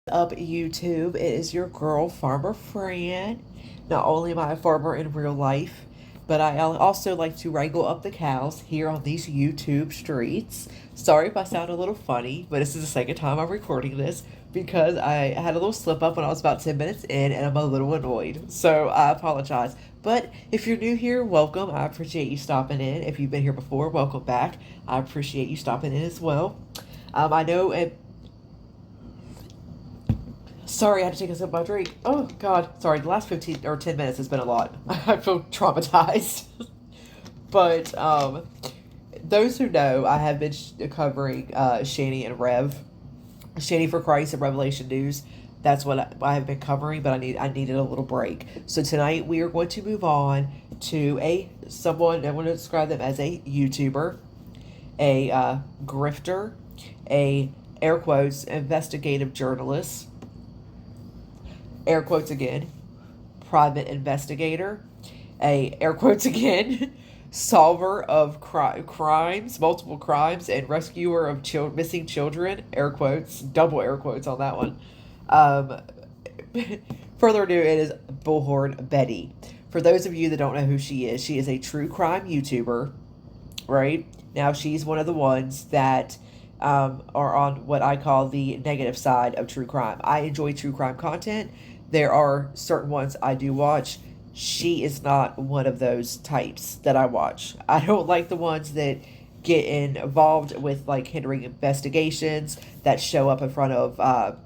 Up YouTube? It is your girl, Farmer Fran. Not only am I a farmer in real life, but I also like to wrangle up the cows here on these YouTube streets. Sorry if I sound a little funny, but this is the second time I'm recording this because I had a little slip up when I was about 10 minutes in and I'm a little annoyed. So I apologize. But if you're new here, welcome. I appreciate you stopping in. If you've been here before, welcome back. I appreciate you stopping in as well. I know it. Sorry, I had to take a sip of my drink. Oh, God. Sorry, the last 15 or 10 minutes has been a lot. I feel traumatized. But those who know, I have been covering Shani and Rev. Shani for Christ and Revelation News. That's what I have been covering, but I needed a little break. So tonight we are going to move on to someone, I want to describe them as a YouTuber, a grifter, a air quotes investigative journalist, air quotes again, private investigator, a air quotes again, solver of crimes, multiple crimes, and rescuer of missing children, air quotes, double air quotes on that one. Um, Further ado, it is BullHorn Betty. For those of you that don't know who she is a true crime YouTuber, right? Now, she's one of the ones that are on what I call the negative side of true crime. I enjoy true crime content. There are certain ones I do watch. She is not one of those types that I watch. I don't like the ones that get involved with like hindering investigations, that show up in front of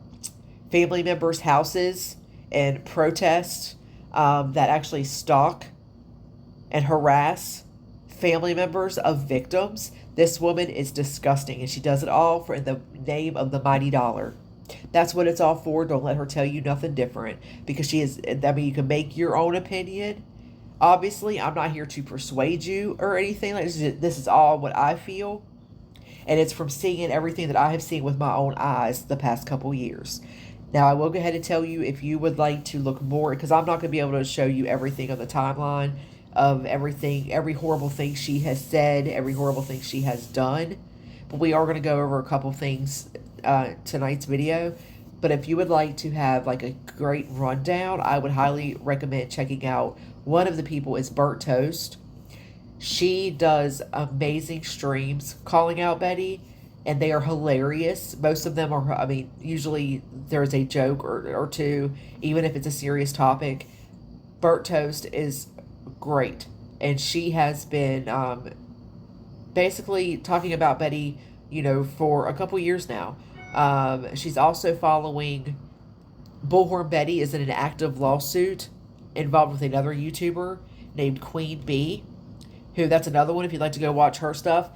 family members' houses and protest, that actually stalk and harass family members of victims. This woman is disgusting, and she does it all for in the name of the mighty dollar. That's what it's all for. Don't let her tell you nothing different, because she is. I mean, you can make your own opinion. Obviously, I'm not here to persuade you or anything like this. This is all what I feel, and it's from seeing everything that I have seen with my own eyes the past couple years. Now, I will go ahead and tell you if you would like to look more, because I'm not going to be able to show you everything on the timeline of everything, every horrible thing she has said, every horrible thing she has done. But we are going to go over a couple things tonight's video. But if you would like to have like a great rundown, I would highly recommend checking out one of the people is Burnt Toast. She does amazing streams calling out Betty, and they are hilarious. Most of them are, I mean, usually there's a joke or two, even if it's a serious topic. Burnt Toast is great, and she has been basically talking about Betty, for a couple years now. She's also following BullHorn Betty is in an active lawsuit involved with another YouTuber named Queen Bee, who that's another one if you'd like to go watch her stuff.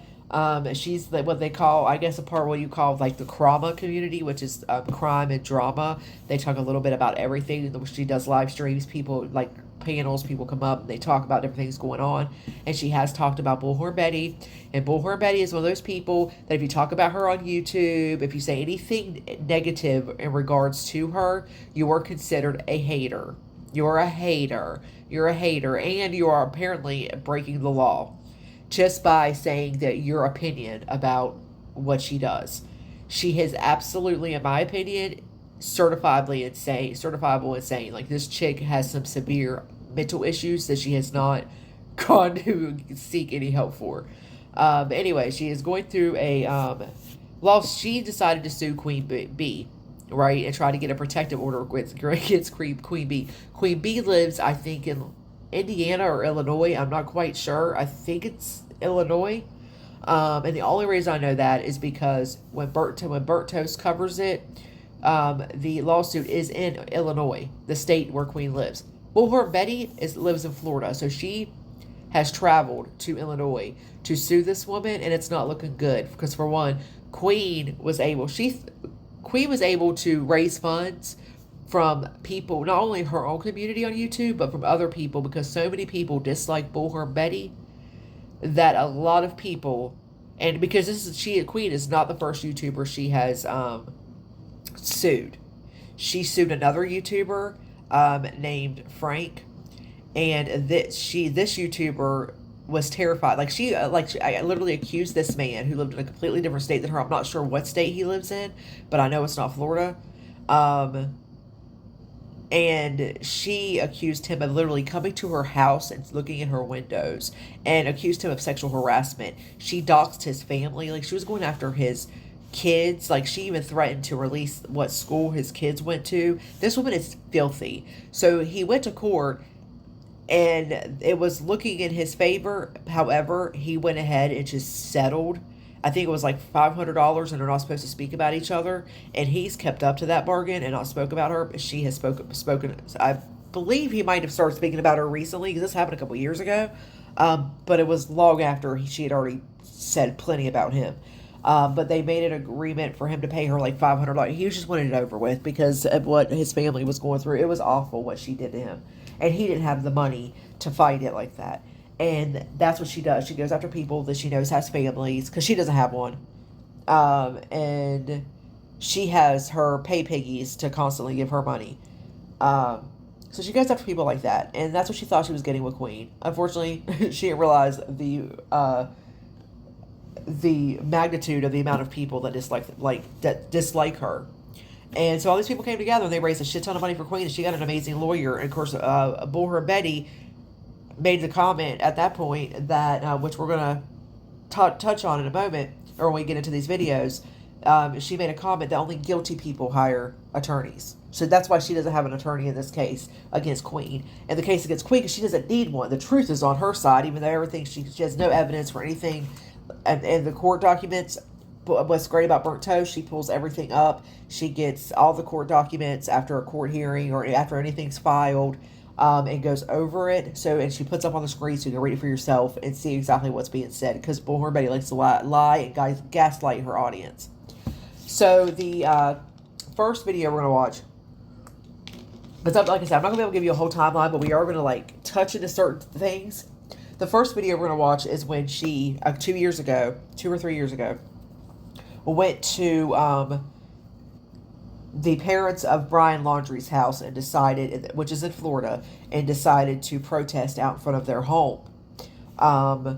She's what they call, I guess, a part of what you call like the crama community, which is crime and drama. They talk a little bit about everything. She does live streams. People like panels. People come up and they talk about different things going on. And she has talked about BullHorn Betty. And BullHorn Betty is one of those people that if you talk about her on YouTube, if you say anything negative in regards to her, you are considered a hater. You're a hater. You're a hater, and you are apparently breaking the law just by saying that your opinion about what she does. She is absolutely, in my opinion, certifiable insane. Like, this chick has some severe mental issues that she has not gone to seek any help for. Anyway, she is going through a she decided to sue Queen Bee, right, and try to get a protective order against Queen Bee. Queen Bee lives, I think, in Indiana or Illinois. I'm not quite sure. I think it's Illinois. And the only reason I know that is because when Burt Toast covers it, the lawsuit is in Illinois, the state where Queen lives. BullHorn Betty lives in Florida, so she has traveled to Illinois to sue this woman, and it's not looking good because, for one, Queen was able to raise funds from people, not only her own community on YouTube, but from other people, because so many people dislike BullHorn Betty that a lot of people, and because Queen is not the first YouTuber she has sued. She sued another YouTuber named Frank, and this YouTuber was terrified. I literally accused this man who lived in a completely different state than her. I'm not sure what state he lives in, but I know it's not Florida. Um, and she accused him of literally coming to her house and looking in her windows, and accused him of sexual harassment. She doxed his family. Like, she was going after his kids. Like, she even threatened to release what school his kids went to. This woman is filthy. So he went to court, and it was looking in his favor. However, he went ahead and just settled. I think it was like $500, and they're not supposed to speak about each other. And he's kept up to that bargain and not spoke about her. But she has spoken. I believe he might have started speaking about her recently, because this happened a couple years ago. But it was long after she had already said plenty about him. But they made an agreement for him to pay her like $500. He just wanted it over with because of what his family was going through. It was awful what she did to him. And he didn't have the money to fight it like that. And that's what she does. She goes after people that she knows has families, because she doesn't have one. And she has her pay piggies to constantly give her money. So she goes after people like that. And that's what she thought she was getting with Queen. Unfortunately, she didn't realize the magnitude of the amount of people that dislike her. And so all these people came together, and they raised a shit ton of money for Queen, and she got an amazing lawyer. And of course, BullHorn Betty made the comment at that point that, which we're going to touch on in a moment, or when we get into these videos. She made a comment that only guilty people hire attorneys. So that's why she doesn't have an attorney in this case against Queen. In the case against Queen, because she doesn't need one. The truth is on her side, even though everything, she has no evidence for anything. And the court documents, what's great about Burnt Toast, she pulls everything up. She gets all the court documents after a court hearing or after anything's filed, and goes over it. So, and she puts up on the screen so you can read it for yourself and see exactly what's being said, because BullHorn Betty likes to lie and gaslight her audience. So the first video we're going to watch, because like I said, I'm not going to be able to give you a whole timeline, but we are going to like touch into certain things. The first video we're going to watch is when she, 2 or 3 years ago, went to the parents of Brian Laundrie's house and decided, which is in Florida, and decided to protest out in front of their home. Now,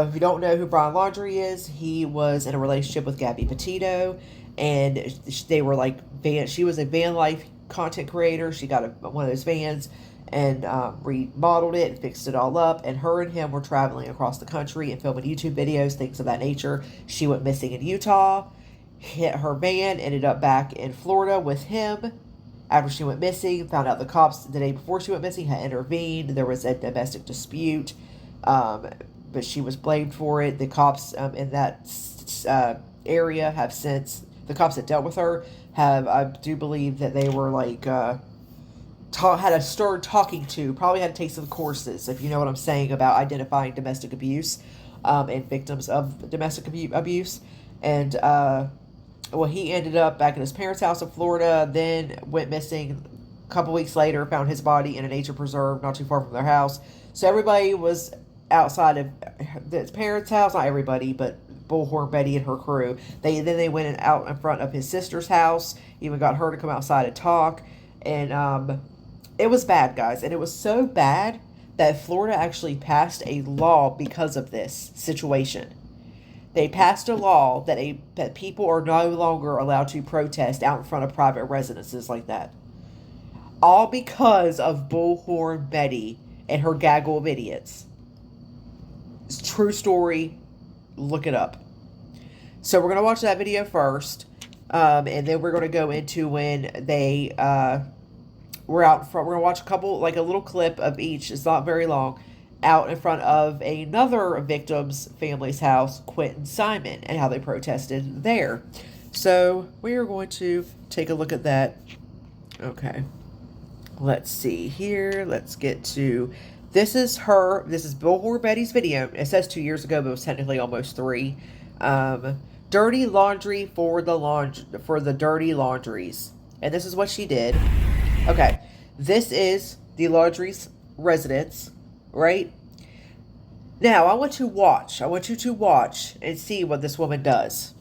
if you don't know who Brian Laundrie is, he was in a relationship with Gabby Petito, and they were like she was a van life content creator. She got one of those vans and remodeled it and fixed it all up. And her and him were traveling across the country and filming YouTube videos, things of that nature. She went missing in Utah, hit her van, ended up back in Florida with him. After she went missing, found out the cops the day before she went missing had intervened. There was a domestic dispute, but she was blamed for it. The cops in that area have since, the cops that dealt with her have, I do believe that they were like, had a stern talking to, probably had to take some courses, if you know what I'm saying, about identifying domestic abuse and victims of domestic abuse. And well, he ended up back at his parents' house in Florida, then went missing. A couple weeks later, found his body in a nature preserve not too far from their house. So everybody was outside of his parents' house. Not everybody, but BullHorn Betty and her crew. They went out in front of his sister's house. Even got her to come outside and talk. And it was bad, guys. And it was so bad that Florida actually passed a law because of this situation. They passed a law that people are no longer allowed to protest out in front of private residences like that. All because of BullHorn Betty and her gaggle of idiots. It's a true story. Look it up. So we're going to watch that video first. And then we're going to go into when they were out in front. We're going to watch a couple, like a little clip of each. It's not very long. Out in front of another victim's family's house, Quentin Simon, and how they protested there. So we are going to take a look at that. Okay. Let's see here. Let's get to, this is BullHorn Betty's video. It says 2 years ago, but it was technically almost 3. Dirty laundry for the dirty laundries. And this is what she did. Okay. This is the laundry's residence. Right? Now, I want you to watch and see what this woman does.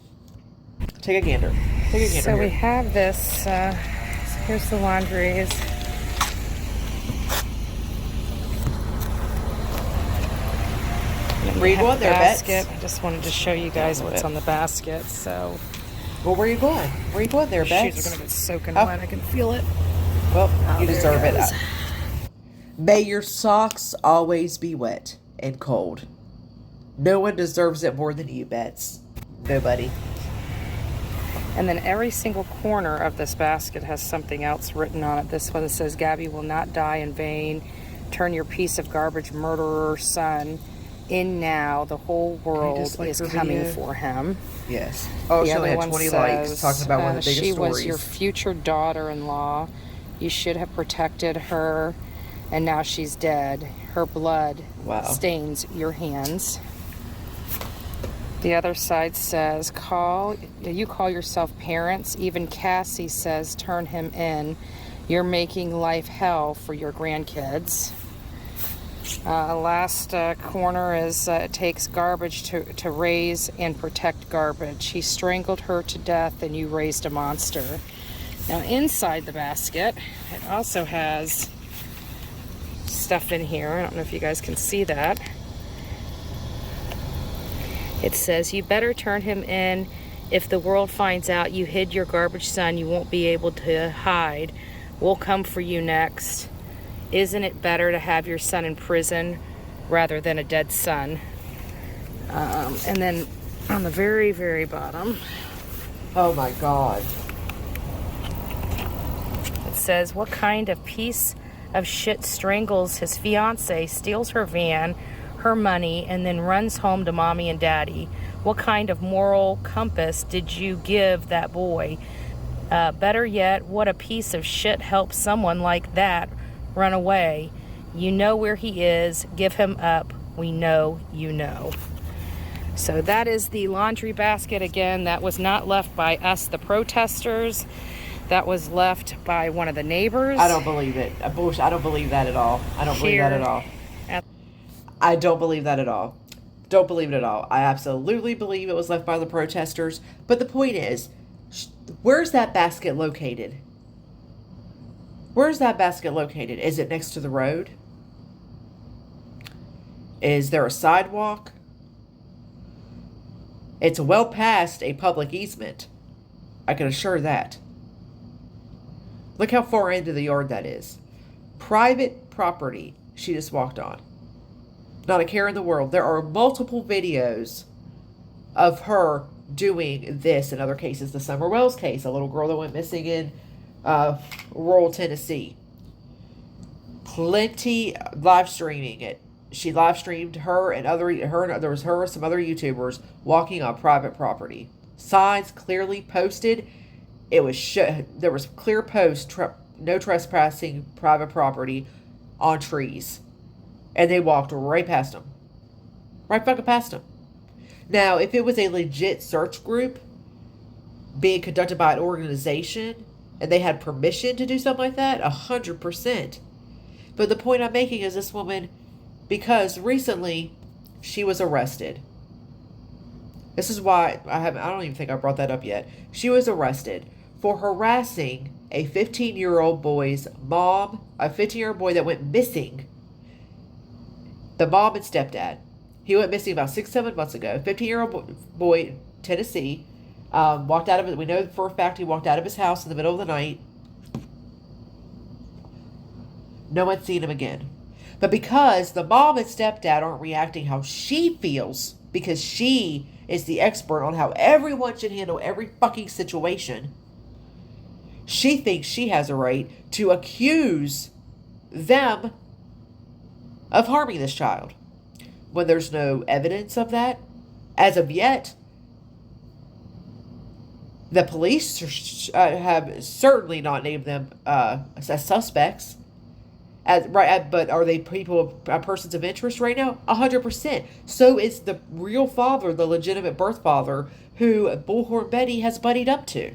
Take a gander. So we have this, here's the laundries. Read one there, basket. I just wanted to show you guys what's on the basket. So Well, where are you going? Where are you going there, Bex? Shoes are gonna get soaking Oh. wet. I can feel it. Well, Oh, you there deserve it. goes. May your socks always be wet and cold. No one deserves it more than you, Bets. Nobody. And then every single corner of this basket has something else written on it. This one says, Gabby will not die in vain. Turn your piece of garbage murderer son in now. The whole world like is her coming video? for him. Yes. Oh, The she only other had one 20 says, likes, talking about one of the biggest she stories. was your future daughter-in-law. You should have protected her, and now she's dead. Her blood stains your hands. The other side says, you call yourself parents. Even Cassie says, turn him in. You're making life hell for your grandkids. Last corner is, it takes garbage to raise and protect garbage. He strangled her to death and you raised a monster. Now inside the basket, it also has stuff in here. I don't know if you guys can see that. It says, you better turn him in. If the world finds out you hid your garbage son, you won't be able to hide. We'll come for you next. Isn't it better to have your son in prison rather than a dead son? And then on the very, very bottom. Oh my God. It says, what kind of piece of shit strangles his fiance, steals her van, her money, and then runs home to mommy and daddy? What kind of moral compass did you give that boy? Better yet, what a piece of shit helps someone like that run away. You know where he is. Give him up. We know you know. So that is the laundry basket again. That was not left by us, the protesters. That was left by one of the neighbors. I don't believe it. I don't believe that at all. I don't believe that at all. I don't believe that at all. Don't believe it at all. I absolutely believe it was left by the protesters. But the point is, where's that basket located? Where's that basket located? Is it next to the road? Is there a sidewalk? It's well past a public easement. I can assure that. Look how far into the yard that is. Private property she just walked on. Not a care in the world. There are multiple videos of her doing this in other cases. The Summer Wells case, a little girl that went missing in rural Tennessee. Plenty live streaming it. She live streamed some other YouTubers walking on private property. Signs clearly posted. It was there was clear post no trespassing private property on trees. And they walked right past them. Right fucking past them. Now, if it was a legit search group being conducted by an organization and they had permission to do something like that, 100%. But the point I'm making is this woman, because recently she was arrested. This is why I don't even think I brought that up yet. She was arrested for harassing a 15-year-old boy's mom, a 15-year-old boy that went missing. The mom and stepdad. He went missing about 6-7 months ago. 15-year-old boy, Tennessee, walked out of it. We know for a fact he walked out of his house in the middle of the night. No one's seen him again. But because the mom and stepdad aren't reacting how she feels, because she is the expert on how everyone should handle every fucking situation, she thinks she has a right to accuse them of harming this child when there's no evidence of that. As of yet, the police have certainly not named them as suspects. But are they persons of interest right now? 100%. So is the real father, the legitimate birth father, who BullHorn Betty has buddied up to.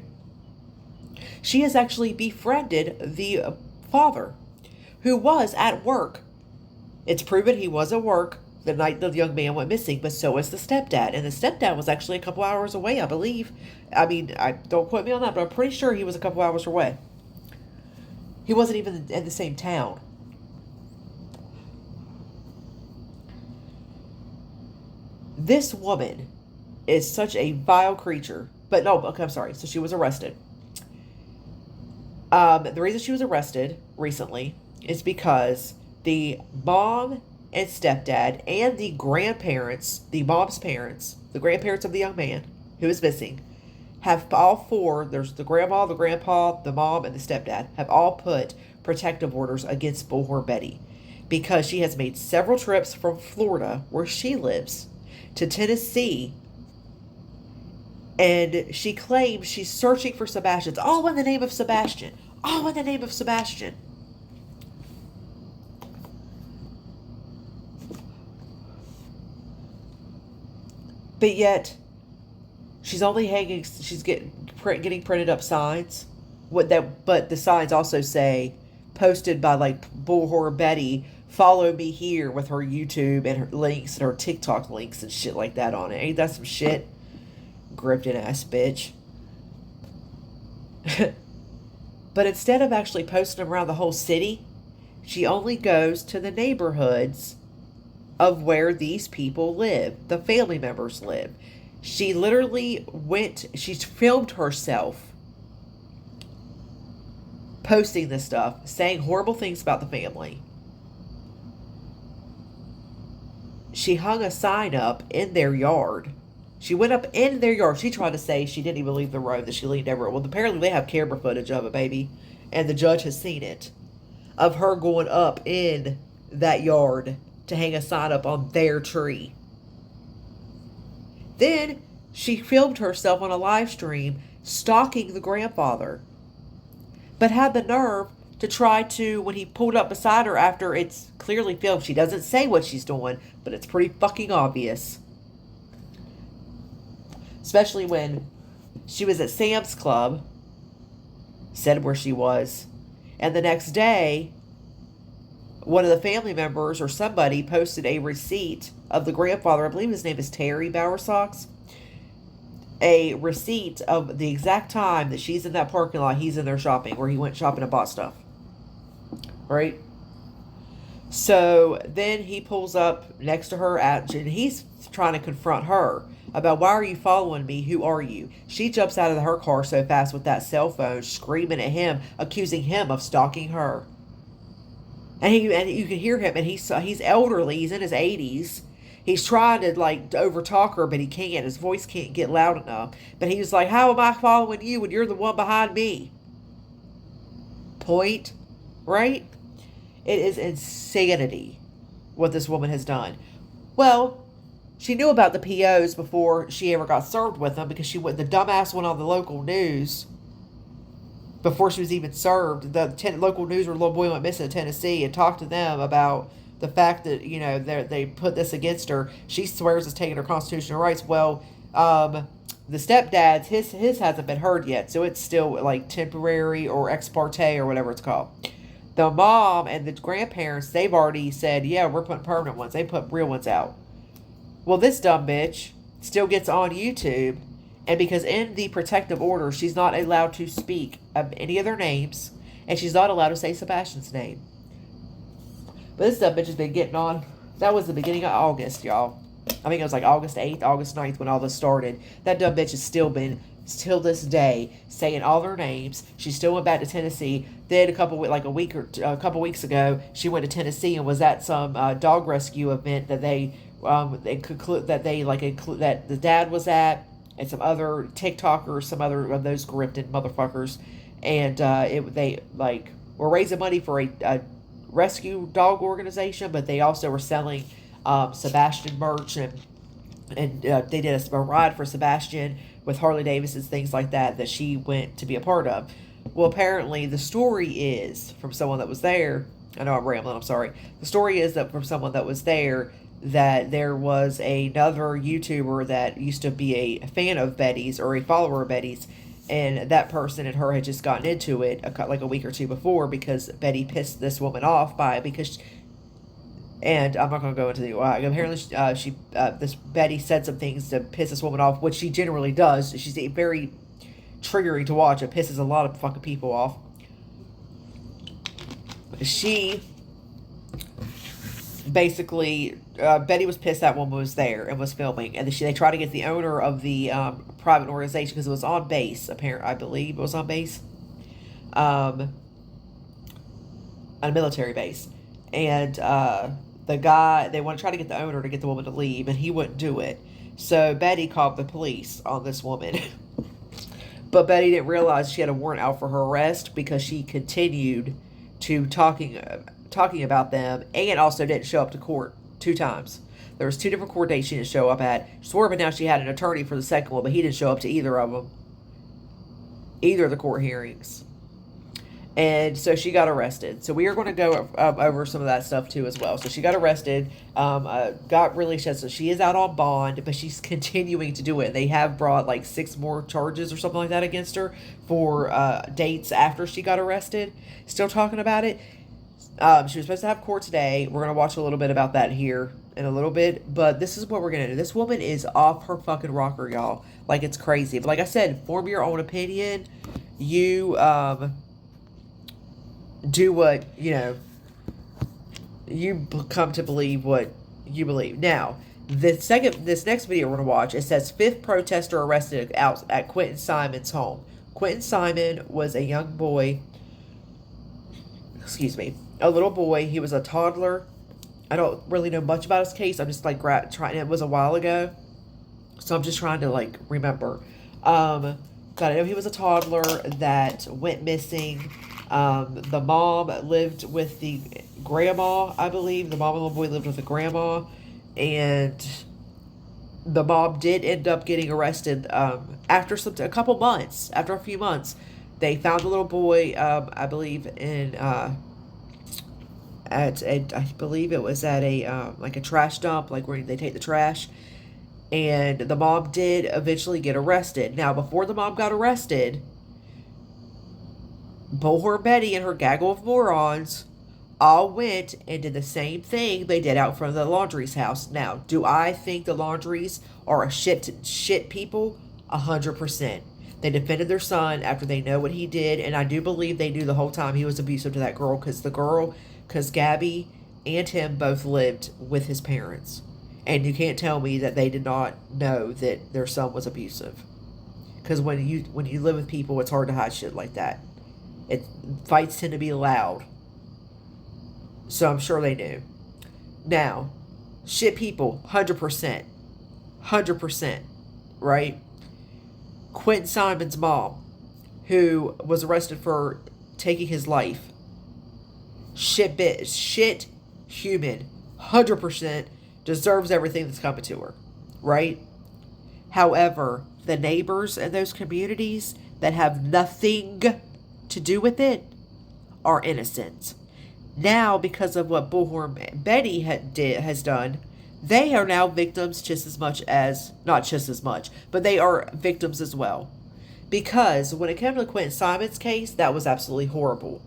She has actually befriended the father, who was at work. It's proven he was at work the night the young man went missing, but so is the stepdad. And the stepdad was actually a couple hours away, I believe. I mean, don't quote me on that, but I'm pretty sure he was a couple hours away. He wasn't even in the same town. This woman is such a vile creature. But no, okay, I'm sorry. So she was arrested. The reason she was arrested recently is because the mom and stepdad and the grandparents, the mom's parents, the grandparents of the young man who is missing, have all four, there's the grandma, the grandpa, the mom, and the stepdad, have all put protective orders against BullHorn Betty because she has made several trips from Florida, where she lives, to Tennessee, and she claims she's searching for Sebastian. It's all in the name of Sebastian. All in the name of Sebastian. But yet, she's getting printed up signs. But the signs also say, posted by like BullHorn Betty, follow me here, with her YouTube and her links and her TikTok links and shit like that on it. Ain't that some shit? Grifted ass bitch. But instead of actually posting them around the whole city, she only goes to the neighborhoods of where these people live, the family members live. She literally she's filmed herself posting this stuff, saying horrible things about the family. She hung a sign up in their yard. She went up in their yard. She tried to say she didn't even leave the road, that she leaned everywhere. Well, apparently they have camera footage of it, baby. And the judge has seen it. Of her going up in that yard to hang a sign up on their tree. Then she filmed herself on a live stream stalking the grandfather. But had the nerve to try to, when he pulled up beside her after it's clearly filmed, she doesn't say what she's doing, but it's pretty fucking obvious. Especially when she was at Sam's Club, said where she was, and the next day, one of the family members or somebody posted a receipt of the grandfather. I believe his name is Terry Bowersox. A receipt of the exact time that she's in that parking lot, he's in there shopping, where he went shopping and bought stuff. Right? So then he pulls up next to her, and he's trying to confront her about, why are you following me? Who are you? She jumps out of her car so fast with that cell phone, screaming at him, accusing him of stalking her. And you can hear him, and he's elderly. He's in his 80s. He's trying to like overtalk her, but he can't. His voice can't get loud enough. But he was like, "How am I following you when you're the one behind me?" Point, right? It is insanity what this woman has done. Well, she knew about the POs before she ever got served with them, because the dumbass went on the local news before she was even served. The local news where a little boy went missing in Tennessee, and talked to them about the fact that, they put this against her. She swears it's taking her constitutional rights. Well, the stepdad's, his hasn't been heard yet, so it's still like temporary or ex parte or whatever it's called. The mom and the grandparents, they've already said, yeah, we're putting permanent ones. They put real ones out. Well, this dumb bitch still gets on YouTube, and because in the protective order, she's not allowed to speak of any of their names, and she's not allowed to say Sebastian's name. But this dumb bitch has been getting on. That was the beginning of August, y'all. I think it was like August 8th, August 9th when all this started. That dumb bitch has still been, till this day, saying all their names. She still went back to Tennessee. Then a couple weeks ago, she went to Tennessee and was at some dog rescue event that they conclude that the dad was at, and some other TikTokers, some other of those grifted motherfuckers, and they were raising money for a rescue dog organization, but they also were selling Sebastian merch, and they did a ride for Sebastian with Harley Davidsons, things like that she went to be a part of. Well, apparently the story is from someone that was there. I know I'm rambling, I'm sorry. The story is that from someone that was there, that there was another YouTuber that used to be a fan of Betty's, or a follower of Betty's, and that person and her had just gotten into it like a week or two before, because Betty pissed this woman off and I'm not going to go into the why. Apparently, this Betty said some things to piss this woman off, which she generally does. She's very triggering to watch. It pisses a lot of fucking people off. She basically Betty was pissed that woman was there and was filming, and they tried to get the owner of the private organization, because it was on base. Apparently, I believe it was on base, on a military base, and the guy, they want to try to get the owner to get the woman to leave, and he wouldn't do it. So Betty called the police on this woman. But Betty didn't realize she had a warrant out for her arrest, because she continued to talking about them, and also didn't show up to court 2 times. There was 2 different court dates she didn't show up at. Swerving now, she had an attorney for the second one, but he didn't show up to either of them. Either of the court hearings. And so she got arrested. So we are going to go over some of that stuff too as well. So she got arrested, got released. So she is out on bond, but she's continuing to do it. They have brought like 6 more charges or something like that against her for dates after she got arrested. Still talking about it. She was supposed to have court today. We're going to watch a little bit about that here in a little bit. But this is what we're going to do. This woman is off her fucking rocker, y'all. Like, it's crazy. But like I said, form your own opinion. You, do what, you come to believe what you believe. Now, this next video we're going to watch, it says 5th protester arrested out at Quentin Simon's home. Quentin Simon was a young boy, a little boy. He was a toddler. I don't really know much about his case. I'm just like trying, it was a while ago, so I'm just trying to like remember. But I know he was a toddler that went missing. The mom lived with the grandma, I believe. The mom and the boy lived with the grandma, and the mom did end up getting arrested after a few months. They found the little boy, I believe, I believe it was at a like a trash dump, like where they take the trash. And the mom did eventually get arrested. Now, before the mom got arrested, BullHorn Betty and her gaggle of morons all went and did the same thing they did out front of the Laundrie's house. Now, do I think the Laundries are a shit people? 100%. They defended their son after they know what he did, and I do believe they knew the whole time he was abusive to that girl, because Gabby and him both lived with his parents. And you can't tell me that they did not know that their son was abusive. Because when you live with people, it's hard to hide shit like that. Fights tend to be loud. So I'm sure they knew. Now, shit people, 100%. 100%. Right? Quentin Simon's mom, who was arrested for taking his life. Shit human. 100% deserves everything that's coming to her. Right? However, the neighbors in those communities that have nothing to do with it are innocent. Now, because of what BullHorn Betty has done, they are now victims not just as much, but they are victims as well. Because when it came to Quentin Simon's case, that was absolutely horrible.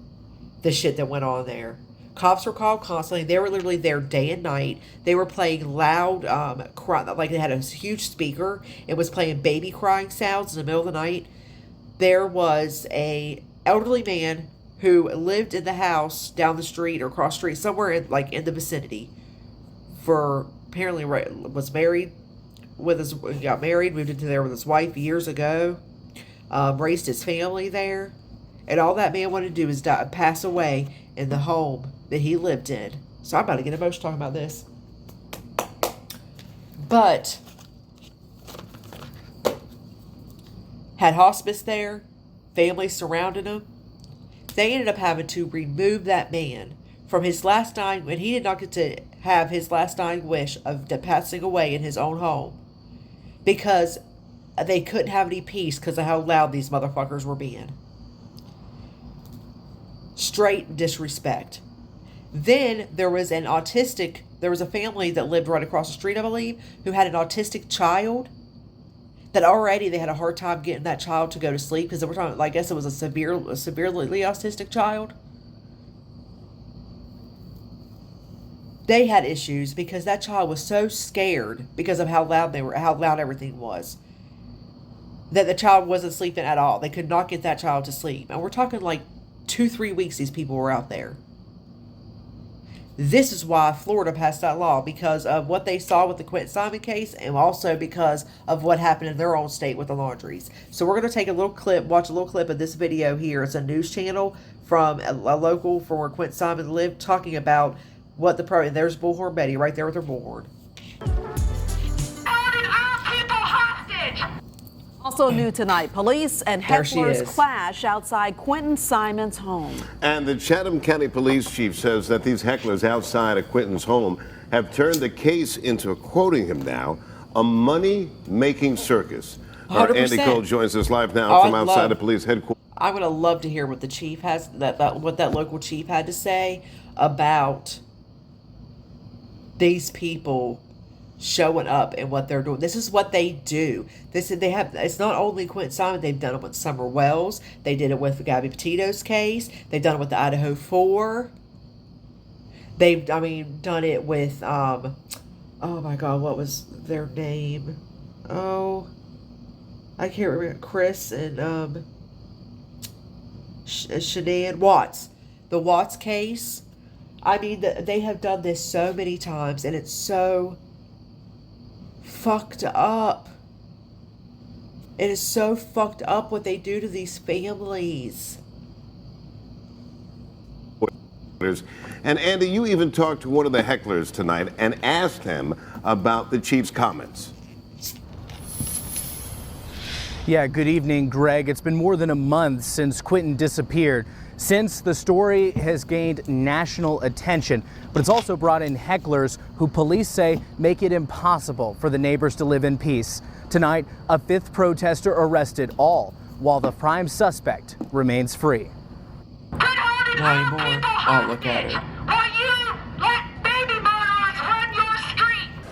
The shit that went on there. Cops were called constantly. They were literally there day and night. They were playing loud, like they had a huge speaker. It was playing baby crying sounds in the middle of the night. There was a elderly man who lived in the house down the street or across the street, somewhere in the vicinity. Apparently was married got married, moved into there with his wife years ago, raised his family there, and all that man wanted to do is pass away in the home that he lived in. So I'm about to get emotional talking about this. But had hospice there, family surrounded him. They ended up having to remove that man from his last dying, when he did not get to have his last dying wish of passing away in his own home, because they couldn't have any peace because of how loud these motherfuckers were being. Straight disrespect. Then there was a family that lived right across the street, I believe, who had an autistic child that already they had a hard time getting that child to go to sleep, because they were talking, I guess it was a severely autistic child. They had issues because that child was so scared because of how loud everything was, that the child wasn't sleeping at all. They could not get that child to sleep. And we're talking like 2-3 weeks these people were out there. This is why Florida passed that law, because of what they saw with the Quentin Simon case, and also because of what happened in their own state with the laundries. So we're going to take a little clip, watch a little clip of this video here. It's a news channel from a local from where Quentin Simon lived, talking about what the and there's BullHorn Betty right there with her bullhorn. Also new tonight, police and hecklers clash outside Quentin Simon's home. And the Chatham County Police Chief says that these hecklers outside of Quentin's home have turned the case into, quoting him now, a money-making circus. Our Andy Cole joins us live now from outside the police headquarters. I'm going to love to hear what the chief has, what that local chief had to say about these people showing up and what they're doing. This is what they do. It's not only Quentin Simon, they've done it with Summer Wells. They did it with Gabby Petito's case. They've done it with the Idaho 4. They've, done it with, oh my God, what was their name? Oh, I can't remember. Chris and, Shanann Watts. The Watts case. They have done this so many times, and it's so fucked up. It is so fucked up what they do to these families. And Andy, you even talked to one of the hecklers tonight and asked him about the chief's comments. Yeah, good evening, Greg. It's been more than a month since Quentin disappeared. Since the story has gained national attention, but it's also brought in hecklers who police say make it impossible for the neighbors to live in peace. Tonight, a fifth protester arrested, all while the prime suspect remains free. Not anymore. Oh, look at her.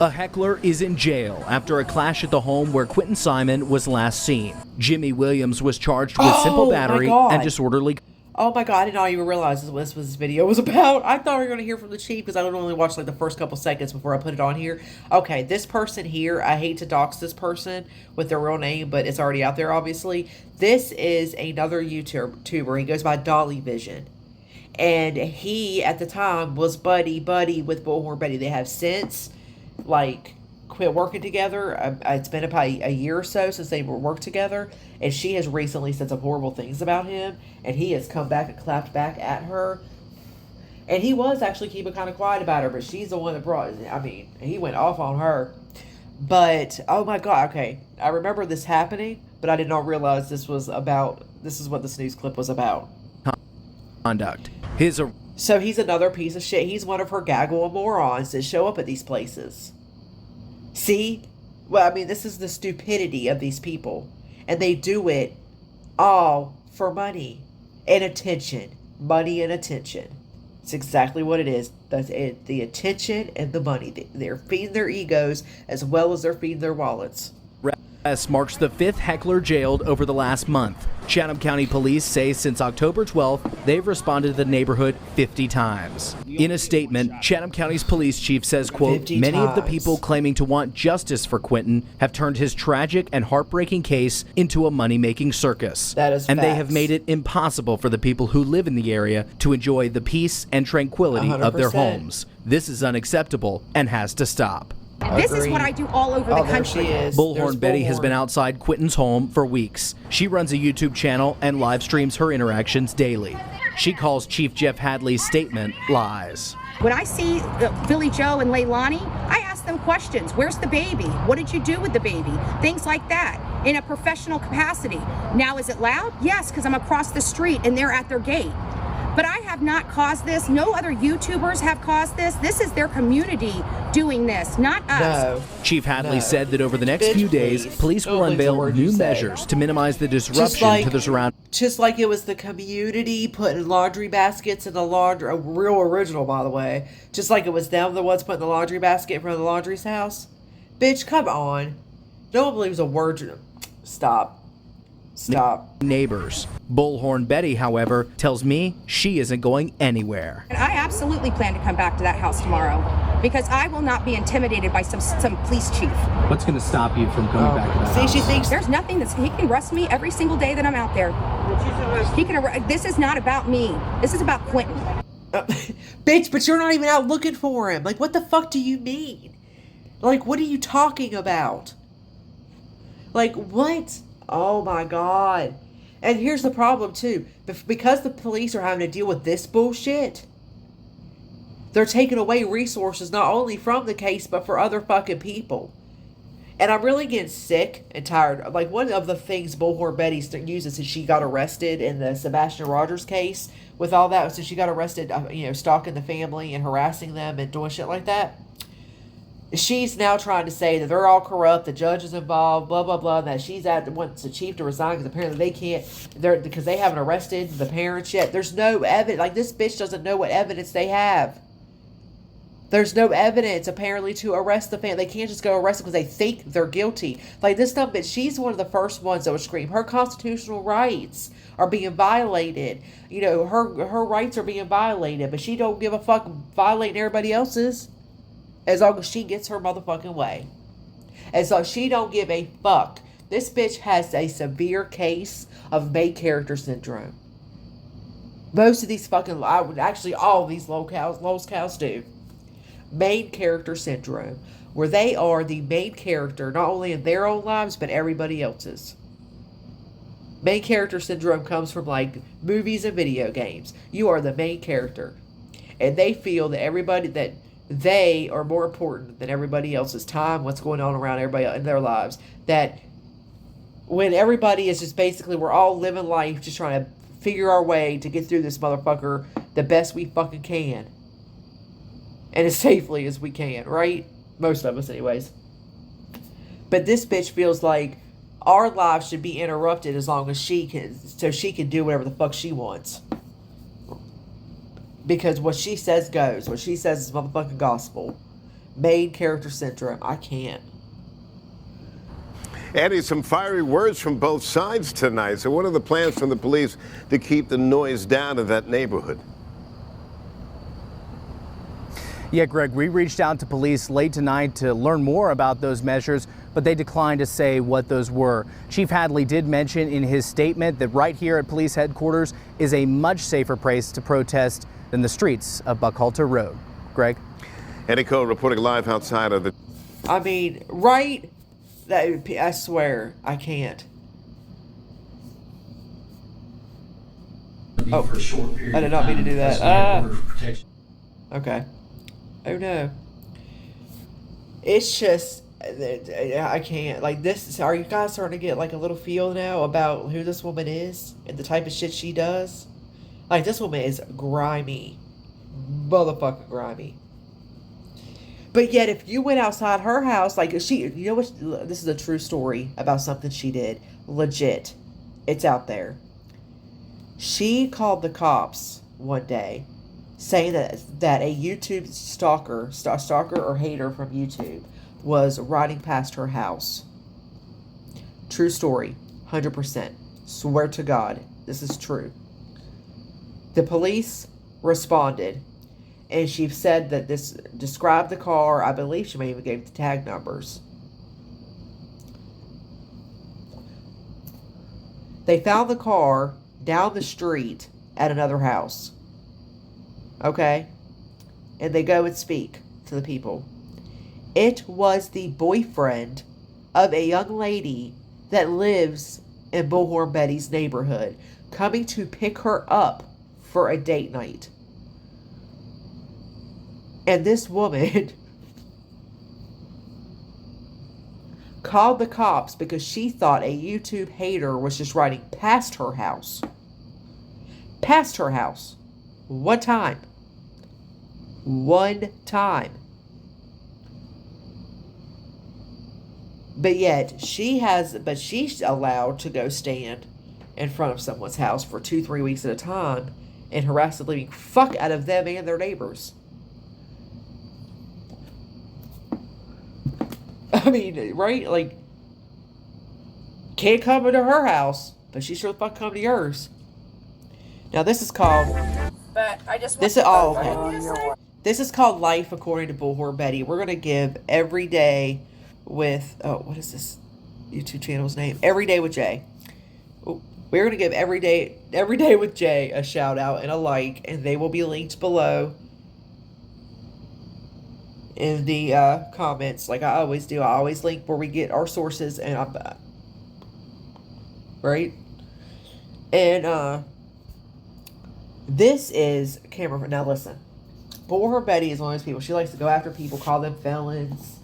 A heckler is in jail after a clash at the home where Quentin Simon was last seen. Jimmy Williams was charged with simple battery and disorderly. Oh my God, I did not even realize this was what this video was about. I thought we were going to hear from the chief because I don't only watch like the first couple seconds before I put it on here. Okay, this person here, I hate to dox this person with their real name, but it's already out there obviously. This is another YouTuber. He goes by Dolly Vision. And he, at the time, was buddy with BullHorn Betty. They have since, like, quit working together. It's been about a year or so since they worked together, and she has recently said some horrible things about him, and he has come back and clapped back at her. And he was actually keeping kind of quiet about her, but she's the one that brought, he went off on her. But, oh my God, okay, I remember this happening, but I did not realize this is what this news clip was about. Conduct. So he's another piece of shit. He's one of her gaggle of morons that show up at these places. See? Well, this is the stupidity of these people. And they do it all for money and attention. Money and attention. It's exactly what it is. That's it. The attention and the money. They're feeding their egos as well as they're feeding their wallets. Arrest marks the fifth heckler jailed over the last month. Chatham County Police say since October 12th, they've responded to the neighborhood 50 times. In a statement, Chatham County's police chief says, quote, many of the people claiming to want justice for Quentin have turned his tragic and heartbreaking case into a money-making circus. That is and facts. They have made it impossible for the people who live in the area to enjoy the peace and tranquility 100%. of their homes. This is unacceptable and has to stop. This is what I do all over the country. BullHorn Betty has been outside Quentin's home for weeks. She runs a YouTube channel and live streams her interactions daily. She calls Chief Jeff Hadley's statement lies. When I see Billy Joe and Leilani, I ask them questions. Where's the baby? What did you do with the baby? Things like that in a professional capacity. Now, is it loud? Yes, because I'm across the street and they're at their gate. But I have not caused this. No other YouTubers have caused this. This is their community doing this, not us. No. Chief Hadley said that over the next few days, police will unveil new measures to minimize the disruption to the surrounding. Just like it was the community putting laundry baskets in the laundry, a real original, by the way. Just like it was them, the ones putting the laundry basket in front of the laundry's house. Bitch, come on. No one believes a word. Stop. Neighbors. BullHorn Betty, however, tells me she isn't going anywhere. And I absolutely plan to come back to that house tomorrow because I will not be intimidated by some police chief. What's going to stop you from coming back to that house? She thinks there's nothing he can arrest me every single day that I'm out there. This is not about me. This is about Quentin. Bitch, but you're not even out looking for him. Like, what the fuck do you mean? Like, what are you talking about? Like, what? Oh my God. And here's the problem, too. Because the police are having to deal with this bullshit, they're taking away resources not only from the case, but for other fucking people. And I'm really getting sick and tired. Like, one of the things BullHorn Betty uses since she got arrested in the Sebastian Rogers case, with all that, since she got arrested, stalking the family and harassing them and doing shit like that, she's now trying to say that they're all corrupt, the judge is involved, blah, blah, blah, and that wants the chief to resign because apparently they can't, because they haven't arrested the parents yet. There's no evidence. Like, this bitch doesn't know what evidence they have. There's no evidence, apparently, to arrest the family. They can't just go arrest them because they think they're guilty. Like, this dumb bitch, she's one of the first ones that would scream. Her constitutional rights are being violated. Her rights are being violated, but she don't give a fuck violating everybody else's as long as she gets her motherfucking way. And so she don't give a fuck. This bitch has a severe case of main character syndrome. Most of these fucking, actually all of these lolcows do. Main character syndrome, where they are the main character not only in their own lives but everybody else's. Main character syndrome comes from like movies and video games. You are the main character, and they feel that they are more important than everybody else's time, what's going on around everybody in their lives. That when everybody is just basically, we're all living life just trying to figure our way to get through this motherfucker the best we fucking can. And as safely as we can, right? Most of us anyways. But this bitch feels like our lives should be interrupted as long as she can do whatever the fuck she wants. Because what she says goes. What she says is motherfucking gospel. Main character syndrome. I can't. Eddie, some fiery words from both sides tonight. So what are the plans from the police to keep the noise down in that neighborhood? Yeah, Greg, we reached out to police late tonight to learn more about those measures, but they declined to say what those were. Chief Hadley did mention in his statement that right here at police headquarters is a much safer place to protest than the streets of Buckhalter Road. Greg? Eddie Cole reporting live outside of the... I mean, right? I swear, I can't. Oh, I did not mean to do that. Okay. Oh no. It's just, I can't. Like, this, are you guys starting to get like a little feel now about who this woman is and the type of shit she does? Like, this woman is grimy. Motherfucking grimy. But yet, if you went outside her house, like, this is a true story about something she did. Legit. It's out there. She called the cops one day saying that a YouTube stalker or hater from YouTube was riding past her house. True story. 100%. Swear to God, this is true. The police responded, and she said that this described the car. I believe she may even gave the tag numbers. They found the car down the street at another house. Okay? And they go and speak to the people. It was the boyfriend of a young lady that lives in BullHorn Betty's neighborhood, coming to pick her up for a date night. And this woman called the cops because she thought a YouTube hater was just riding past her house. Past her house. One time. One time. But yet, she's allowed to go stand in front of someone's house for 2-3 weeks at a time and harass the living fuck out of them and their neighbors. I mean, right? Like, can't come into her house, but she sure fuck come to yours. Now, this is called... But I just This is all okay. This is called Life According to BullHorn Betty. We're going to give Every Day with... Oh, what is this YouTube channel's name? Every Day with Jay. Oh, We're going to give Every Day with Jay a shout out and a like, and they will be linked below in the comments, like I always do. I always link where we get our sources, and I'm right. And this is camera. Now listen, BullHorn Betty is one of those people. She likes to go after people, call them felons,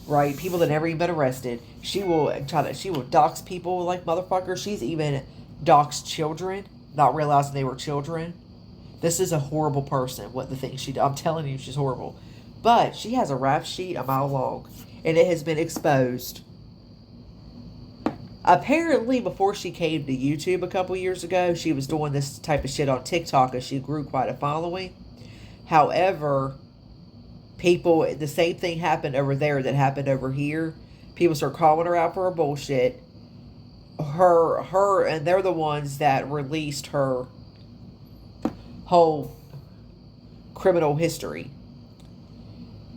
right? People that never even been arrested. She will dox people like motherfuckers. She's even doxed children, not realizing they were children. This is a horrible person. What the things she did, I'm telling you, she's horrible. But she has a rap sheet a mile long, and it has been exposed. Apparently, before she came to YouTube a couple years ago, she was doing this type of shit on TikTok as she grew quite a following. However, the same thing happened over there that happened over here. People start calling her out for her bullshit. And they're the ones that released her whole criminal history.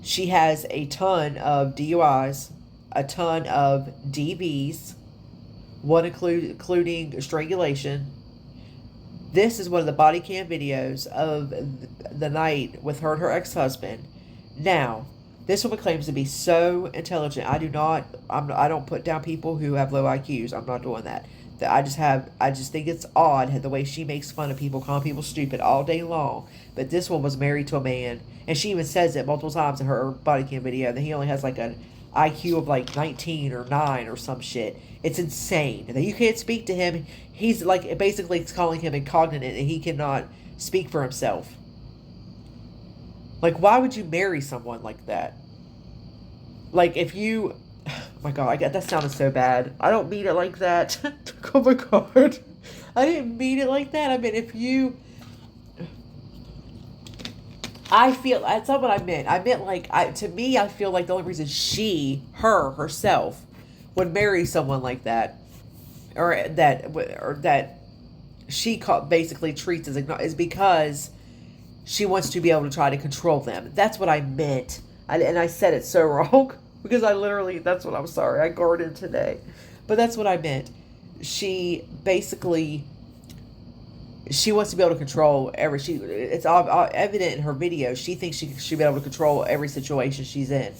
She has a ton of DUIs, a ton of DVs, one including strangulation. This is one of the body cam videos of the night with her and her ex-husband. Now, this woman claims to be so intelligent. I don't put down people who have low IQs. I'm not doing that. I just think it's odd the way she makes fun of people, calling people stupid all day long. But this one was married to a man, and she even says it multiple times in her body cam video that he only has like an IQ of like 19 or 9 or some shit. It's insane that you can't speak to him. He's like basically calling him incognito, and he cannot speak for himself. Like, why would you marry someone like that? Like, if you... Oh my god, that sounded so bad. I don't mean it like that. Oh my god. I didn't mean it like that. I mean, if you... That's not what I meant. I meant, like, to me, I feel like the only reason herself, would marry someone like that, or that she basically treats as is because she wants to be able to try to control them. That's what I meant. And I said it so wrong. Because that's what I'm sorry. I guarded today. But that's what I meant. She basically, she wants to be able to control it's evident in her video. She thinks she should be able to control every situation she's in.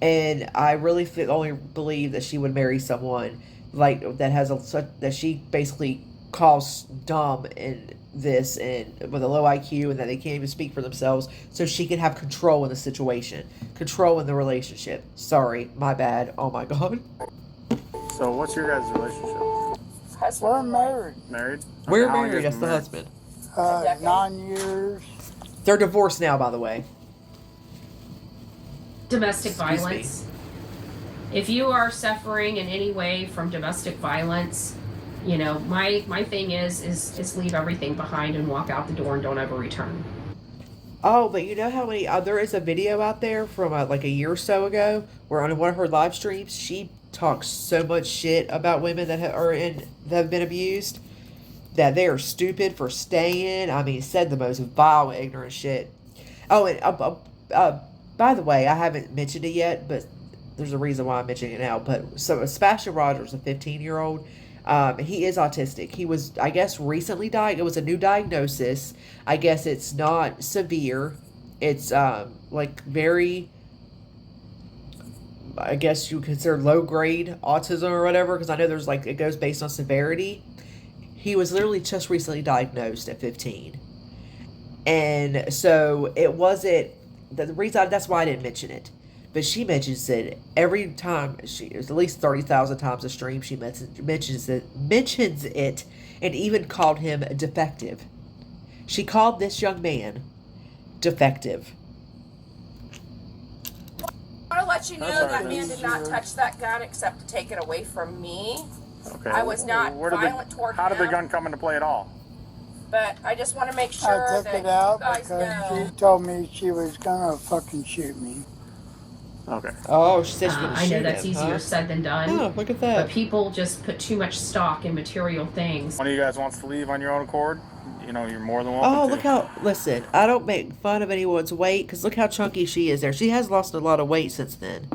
And I really only believe that she would marry someone like that she basically calls dumb in this and with a low IQ, and that they can't even speak for themselves, so she can have control in the situation, control in the relationship. Sorry, my bad. Oh my god. So what's your guys' relationship? We're married. Married? We're married. That's the husband. 9 years. They're divorced now, by the way. Domestic violence. If you are suffering in any way from domestic violence, you know, my thing is leave everything behind and walk out the door and don't ever return. Oh, but you know how many there is a video out there from like a year or so ago where on one of her live streams she talks so much shit about women that have been abused, that they are stupid for staying. I mean, said the most vile, ignorant shit. Oh, and by the way, I haven't mentioned it yet, but there's a reason why I'm mentioning it now. But so Sebastian Rogers, a 15-year-old. He is autistic. He was, I guess, recently diagnosed. It was a new diagnosis. I guess it's not severe. It's, like, very, I guess you consider low-grade autism or whatever, because I know there's, like, it goes based on severity. He was literally just recently diagnosed at 15. And so it wasn't, the reason, that's why I didn't mention it. But she mentions it every time. It's at least 30,000 times a stream. She mentions it, and even called him defective. She called this young man defective. I want to let you know that man did not touch that gun except to take it away from me. Okay. I was not violent toward him. How did the gun come into play at all? But I just want to make sure I took that it out you guys because know. she told me she was gonna fucking shoot me. Okay. Oh, she said she was gonna I know shoot that's him, easier huh? said than done. Oh, look at that. But people just put too much stock in material things. One of you guys wants to leave on your own accord? You know, you're more than welcome to. Oh, look how, listen, I don't make fun of anyone's weight, because look how chunky she is there. She has lost a lot of weight since then.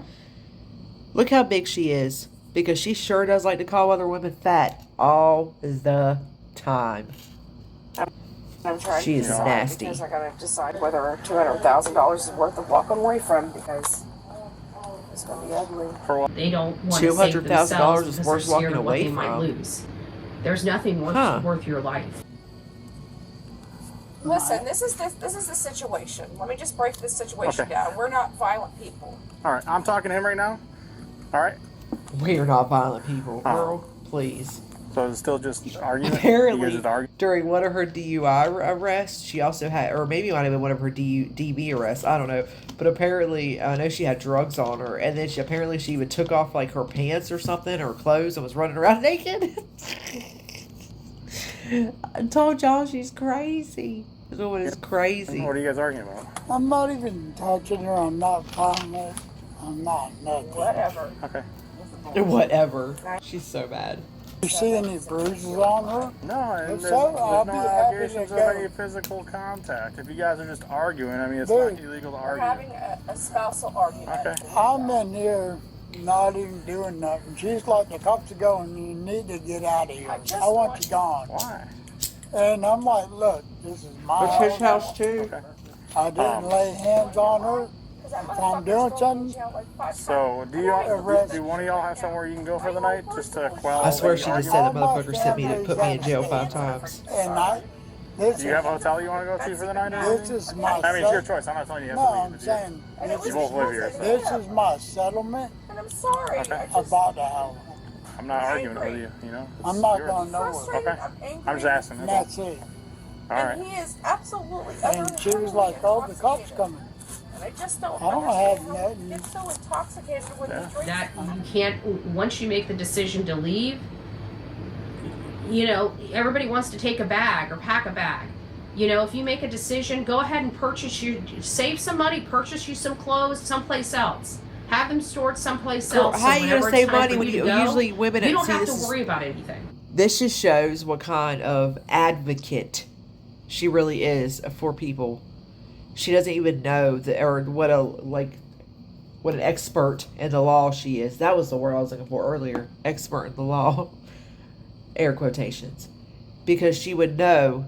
Look how big she is, because she sure does like to call other women fat all the time. I'm trying She to is decide nasty. because I gotta decide whether $200,000 is worth of walking away from because it's gonna be ugly. They don't want to save themselves $200,000 is because worth they're scared walking of what away they might from. lose. There's nothing worth your life. Listen, this is the situation. Let me just break this situation down. We're not violent people. All right, I'm talking to him right now. All right. We are not violent people, girl. Please. So it's still just arguing? Apparently, just arguing? during one of her DUI arrests, she also had, or maybe it might have been one of her DB arrests, I don't know. But apparently, I know she had drugs on her, and then she would took off like her pants or something, or clothes, and was running around naked. I told y'all she's crazy. This woman is crazy. What are you guys arguing about? I'm not even touching her. I'm not violent. I'm not nothing. Whatever. Okay. Whatever. She's so bad. You see any bruises on her? No, If there's so, I'll no be happy allegations to of go. any physical contact. If you guys are just arguing, I mean, it's Dude. not illegal to We're argue. having a spousal argument. Okay. I'm in here not even doing nothing. She's like, the cops are going, you need to get out of here. I want you gone. Why? And I'm like, look, this is my It's his house too. Okay. I didn't lay hands on her. If I'm doing something, So, do one of y'all have somewhere you can go for the night just to quell? I swear the she just argument? said the motherfucker sent me to put me in jail 5 times. and Do you have a hotel you want to go to for the night? Or this anything? is my I mean, it's your choice. I'm not telling you you have No, to I'm leave. saying, You both live here. So. this is my settlement And I'm sorry. Okay. about the house. I'm not arguing with you, you know? I'm It's not yours. going nowhere. Frustrated. Okay. I'm angry. I'm just asking. And That's that's it. all. All right. And he is absolutely. And she was like, oh, the cops coming. And I just don't. I don't have nothing. Get so intoxicated when you drink. That you can't, once you make the decision to leave, you know, everybody wants to take a bag or pack a bag. You know, if you make a decision, go ahead and save some money, purchase you some clothes someplace else. Have them stored someplace Girl, else. how so are you whenever gonna it's save time money for when you to go, usually women you don't see have this to is- worry about anything. This just shows what kind of advocate she really is for people. She doesn't even know what an expert in the law she is. That was the word I was looking for earlier. Expert in the law. Air quotations. Because she would know.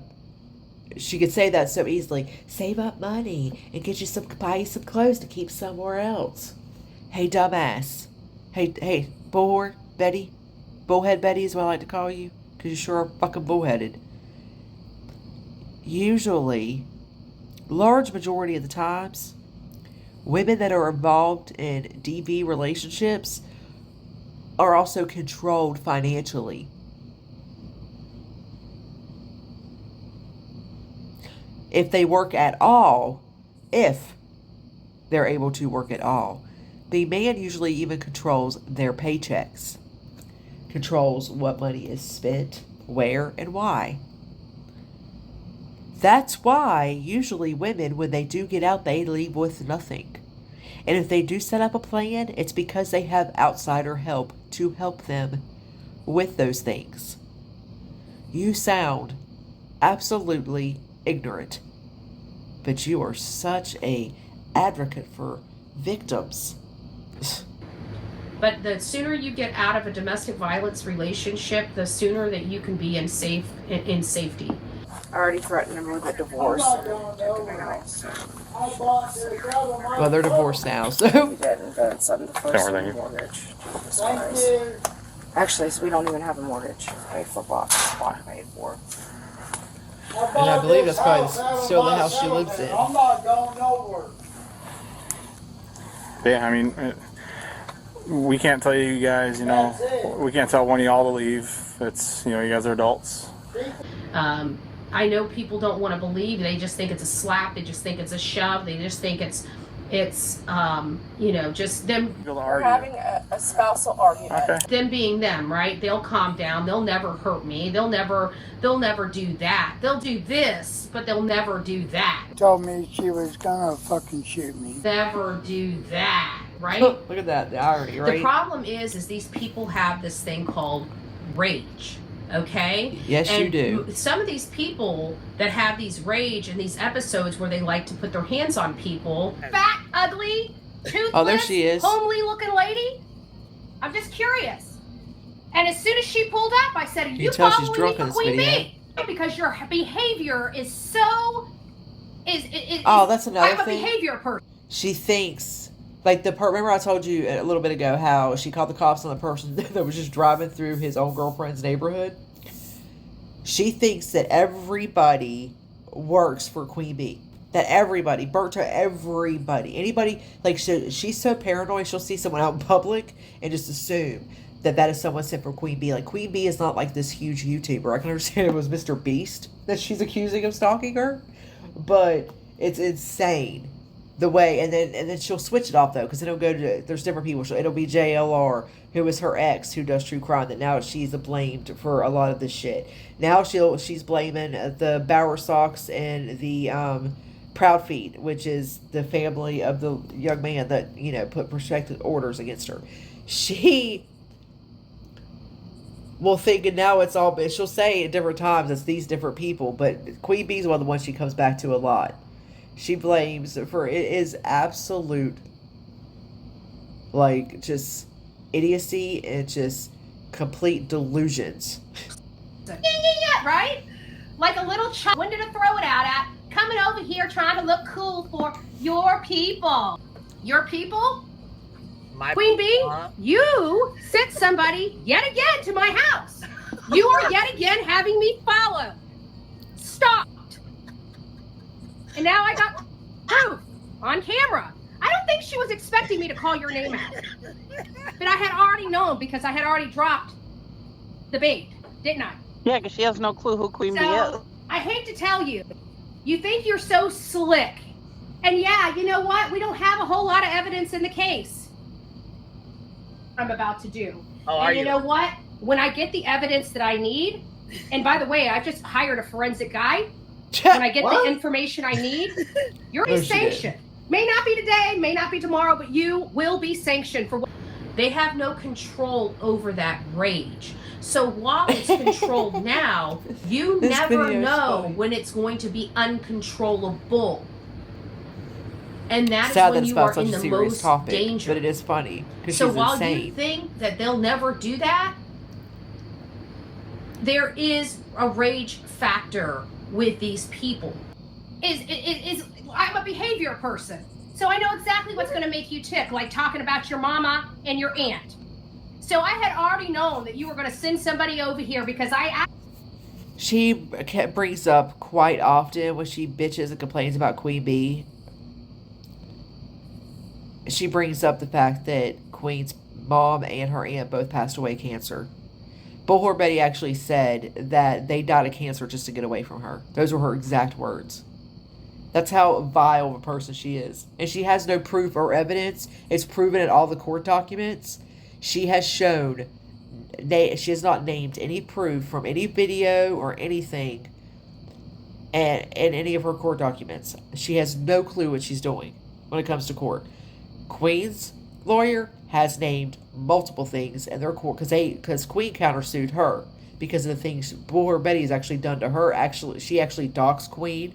She could say that so easily. Save up money and buy you some clothes to keep somewhere else. Hey, dumbass. Hey, Bullhorn Betty. Bullhead Betty is what I like to call you. Because you sure are fucking bullheaded. Usually, large majority of the times, women that are involved in DV relationships are also controlled financially. If they work at all, if they're able to work at all, the man usually even controls their paychecks, controls what money is spent, where, and why. That's why usually women, when they do get out, they leave with nothing. And if they do set up a plan, it's because they have outsider help to help them with those things. You sound absolutely ignorant, but you are such a advocate for victims. But the sooner you get out of a domestic violence relationship, the sooner that you can be in safety. I already threatened him with a divorce. Well, they're divorced now, so. He didn't, but it's on the first mortgage. Actually, so we don't even have a mortgage. Paid for block paid for. And I believe that's probably still the house she lives in. I'm not going nowhere. Yeah, I mean, we can't tell you guys, you know, we can't tell one of y'all to leave. It's, you know, you guys are adults. I know people don't want to believe. They just think it's a slap. They just think it's a shove. They just think it's you know, just them. We're having a spousal argument. Okay. Them being them, right? They'll calm down. They'll never hurt me. They'll never do that. They'll do this, but they'll never do that. Told me she was gonna fucking shoot me. Never do that, right? Look at that, the irony, right? The problem is these people have this thing called rage. Okay? Yes, and you do. Some of these people that have these rage and these episodes where they like to put their hands on people, fat, ugly, toothless, Oh, there she is. homely looking lady. I'm just curious. And as soon as she pulled up, I said, "Are you following me for Queen Bee? Because your behavior is so oh, that's another I'm thing. a behavior person." She thinks, like remember I told you a little bit ago how she called the cops on the person that was just driving through his own girlfriend's neighborhood? She thinks that everybody works for Queen Bee. That everybody, burnt to everybody. Anybody, like, she's so paranoid, she'll see someone out in public and just assume that is someone sent from Queen Bee. Like, Queen Bee is not like this huge YouTuber. I can understand it was Mr. Beast that she's accusing of stalking her, but it's insane the way. And then she'll switch it off though, because it'll go to, there's different people. It'll be JLR, who is her ex, who does true crime. That now she's blamed for a lot of this shit. Now she's blaming the Bowersox and the Proud Feet, which is the family of the young man that put protective orders against her. She will think, and now it's all, she'll say at different times it's these different people, but Queen Bee's one of the ones she comes back to a lot. She blames for, it is absolute, like, just idiocy and just complete delusions. Yeah, right? Like a little child, when did I throw it out at? Coming over here trying to look cool for your people. Your people? Queen Bee, you sent somebody yet again to my house. You are yet again having me followed. Stopped. And now I got proof on camera. I don't think she was expecting me to call your name out. But I had already known because I had already dropped the bait, didn't I? Yeah, because she has no clue who Queen Bee is. I hate to tell you, you think you're so slick. And yeah, you know what? We don't have a whole lot of evidence in the case. I'm about to do. Oh, and you know what? When I get the evidence that I need, and by the way, I just hired a forensic guy. When I get the information I need, you're be sanctioned. May not be today, may not be tomorrow, but you will be sanctioned for what they have no control over that rage. So while it's controlled now, you never know when it's going to be uncontrollable. And that is when you are in the most danger. But it is funny. So while you think that they'll never do that, there is a rage factor with these people. I'm a behavior person. So I know exactly what's going to make you tick, like talking about your mama and your aunt. So I had already known that you were going to send somebody over here because she brings up quite often when she bitches and complains about Queen Bee. She brings up the fact that Queen's mom and her aunt both passed away of cancer. BullHorn Betty actually said that they died of cancer just to get away from her. Those were her exact words. That's how vile of a person she is. And she has no proof or evidence. It's proven in all the court documents. She has shown, she has not named any proof from any video or anything in any of her court documents. She has no clue what she's doing when it comes to court. Queen's lawyer has named multiple things in their court because Queen countersued her because of the things BullHorn Betty has actually done to her. She actually doxed Queen.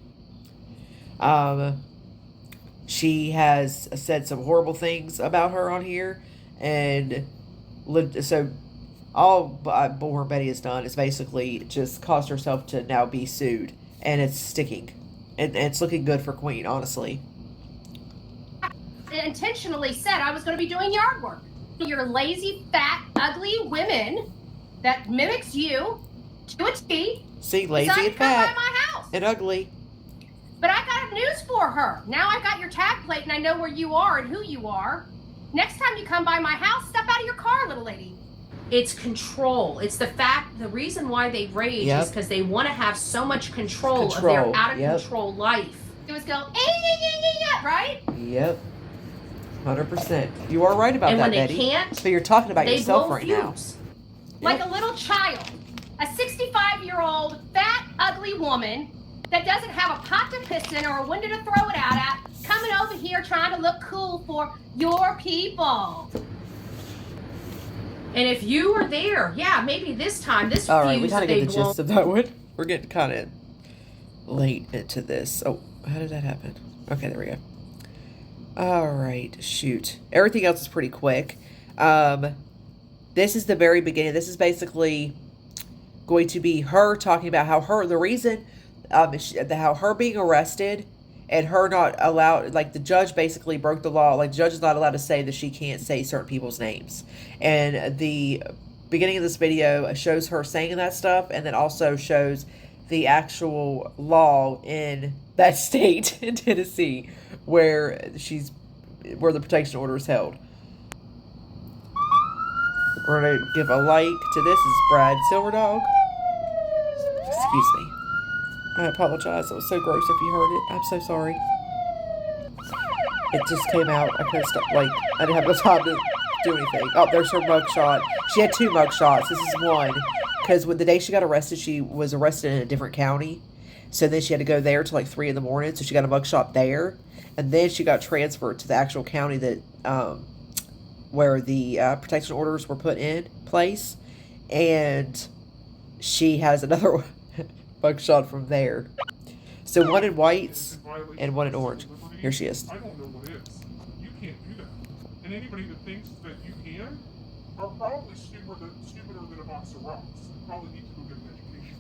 She has said some horrible things about her on here, and so all BullHorn Betty has done is basically just caused herself to now be sued, and it's sticking, and it's looking good for Queen, honestly. Intentionally said I was going to be doing yard work. You're lazy, fat, ugly women that mimics you to a T. See, lazy and fat by my house. and ugly. But I got news for her. Now I got your tag plate and I know where you are and who you are. Next time you come by my house, step out of your car, little lady. It's control. It's the reason why they rage is because they want to have so much control of their out of control life. It was go, right? Yep. 100%. You are right about that, Betty. And when they can't, so you're talking about yourself right now. Like a little child. A 65-year-old, fat, ugly woman that doesn't have a pot to piss in or a window to throw it out at, coming over here trying to look cool for your people. And if you were there, yeah, maybe this time, this all right, we kind of get the gist of that one. We're getting kind of late into this. Oh, how did that happen? Okay, there we go. All right, shoot. Everything else is pretty quick. This is the very beginning. This is basically going to be her talking about how the reason, how her being arrested and her not allowed, like the judge basically broke the law. Like the judge is not allowed to say that she can't say certain people's names. And the beginning of this video shows her saying that stuff, and then also shows the actual law in that state in Tennessee where the protection order is held. We're going to give a like to this. This is Brad Silverdog. Excuse me. I apologize. It was so gross if you heard it. I'm so sorry. It just came out. I couldn't stop. Like, I didn't have no time to do anything. Oh, there's her mugshot. She had 2 mugshots. This is one. Because the day she got arrested, she was arrested in a different county. So then she had to go there till like 3 in the morning. So she got a mugshot there. And then she got transferred to the actual county that, where the protection orders were put in place. And she has another mugshot from there. So one in whites and one in orange. Here she is. I don't know what is. You can't do that. And anybody that thinks that you can are probably stupider than a box of rocks. Probably need to go get an education.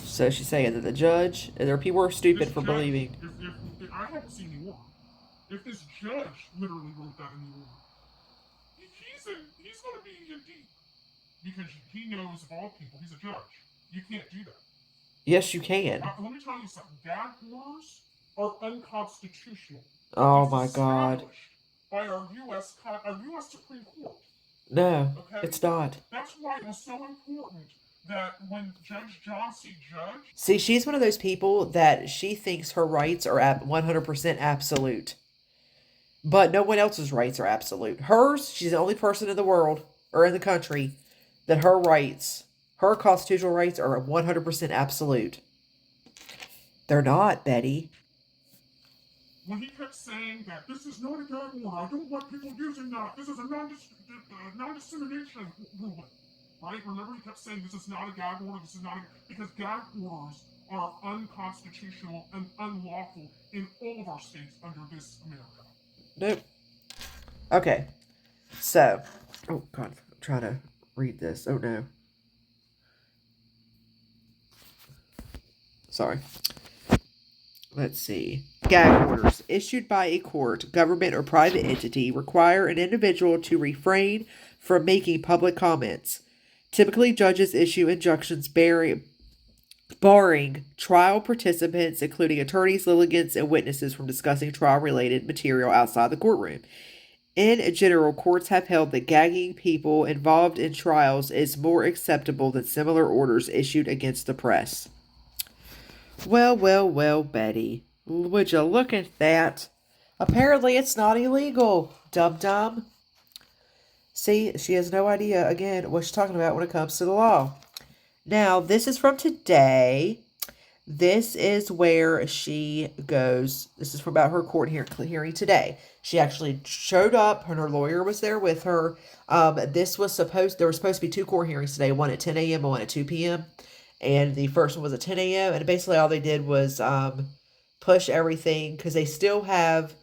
So she's saying that the judge, there are people who are stupid for believing. If I haven't seen the order. If this judge literally wrote that in the order, he's going to be in deep. Because he knows of all people. He's a judge. You can't do that. Yes, you can. Let me tell you something. Gag orders are unconstitutional. Oh my God. By our U.S. Supreme Court. No, okay? It's not. That's why it was so important that when Judge Johnson judged... See, she's one of those people that she thinks her rights are 100% absolute. But no one else's rights are absolute. Hers, she's the only person in the world, or in the country, that her rights, her constitutional rights are 100% absolute. They're not, Betty. When he kept saying that this is not a gag order, I don't want people using that. This is a non-dissemination ruling. Right? Remember he kept saying this is not a gag order, this is not a... Because gag orders are unconstitutional and unlawful in all of our states under this America. Nope. Okay. So. Oh, God. I'm trying to read this. Oh, no. Sorry. Let's see. Gag orders issued by a court, government, or private entity require an individual to refrain from making public comments. Typically, judges issue injunctions barring trial participants, including attorneys, litigants, and witnesses, from discussing trial-related material outside the courtroom. In general, courts have held that gagging people involved in trials is more acceptable than similar orders issued against the press. Well, Betty. Would you look at that? Apparently, it's not illegal, dum-dum. See, she has no idea, again, what she's talking about when it comes to the law. Now, this is from today. This is where she goes. This is about her court hearing today. She actually showed up, and her lawyer was there with her. There were supposed to be 2 court hearings today, one at 10 a.m. and one at 2 p.m. And the first one was at 10 a.m. And basically all they did was push everything, because they still have,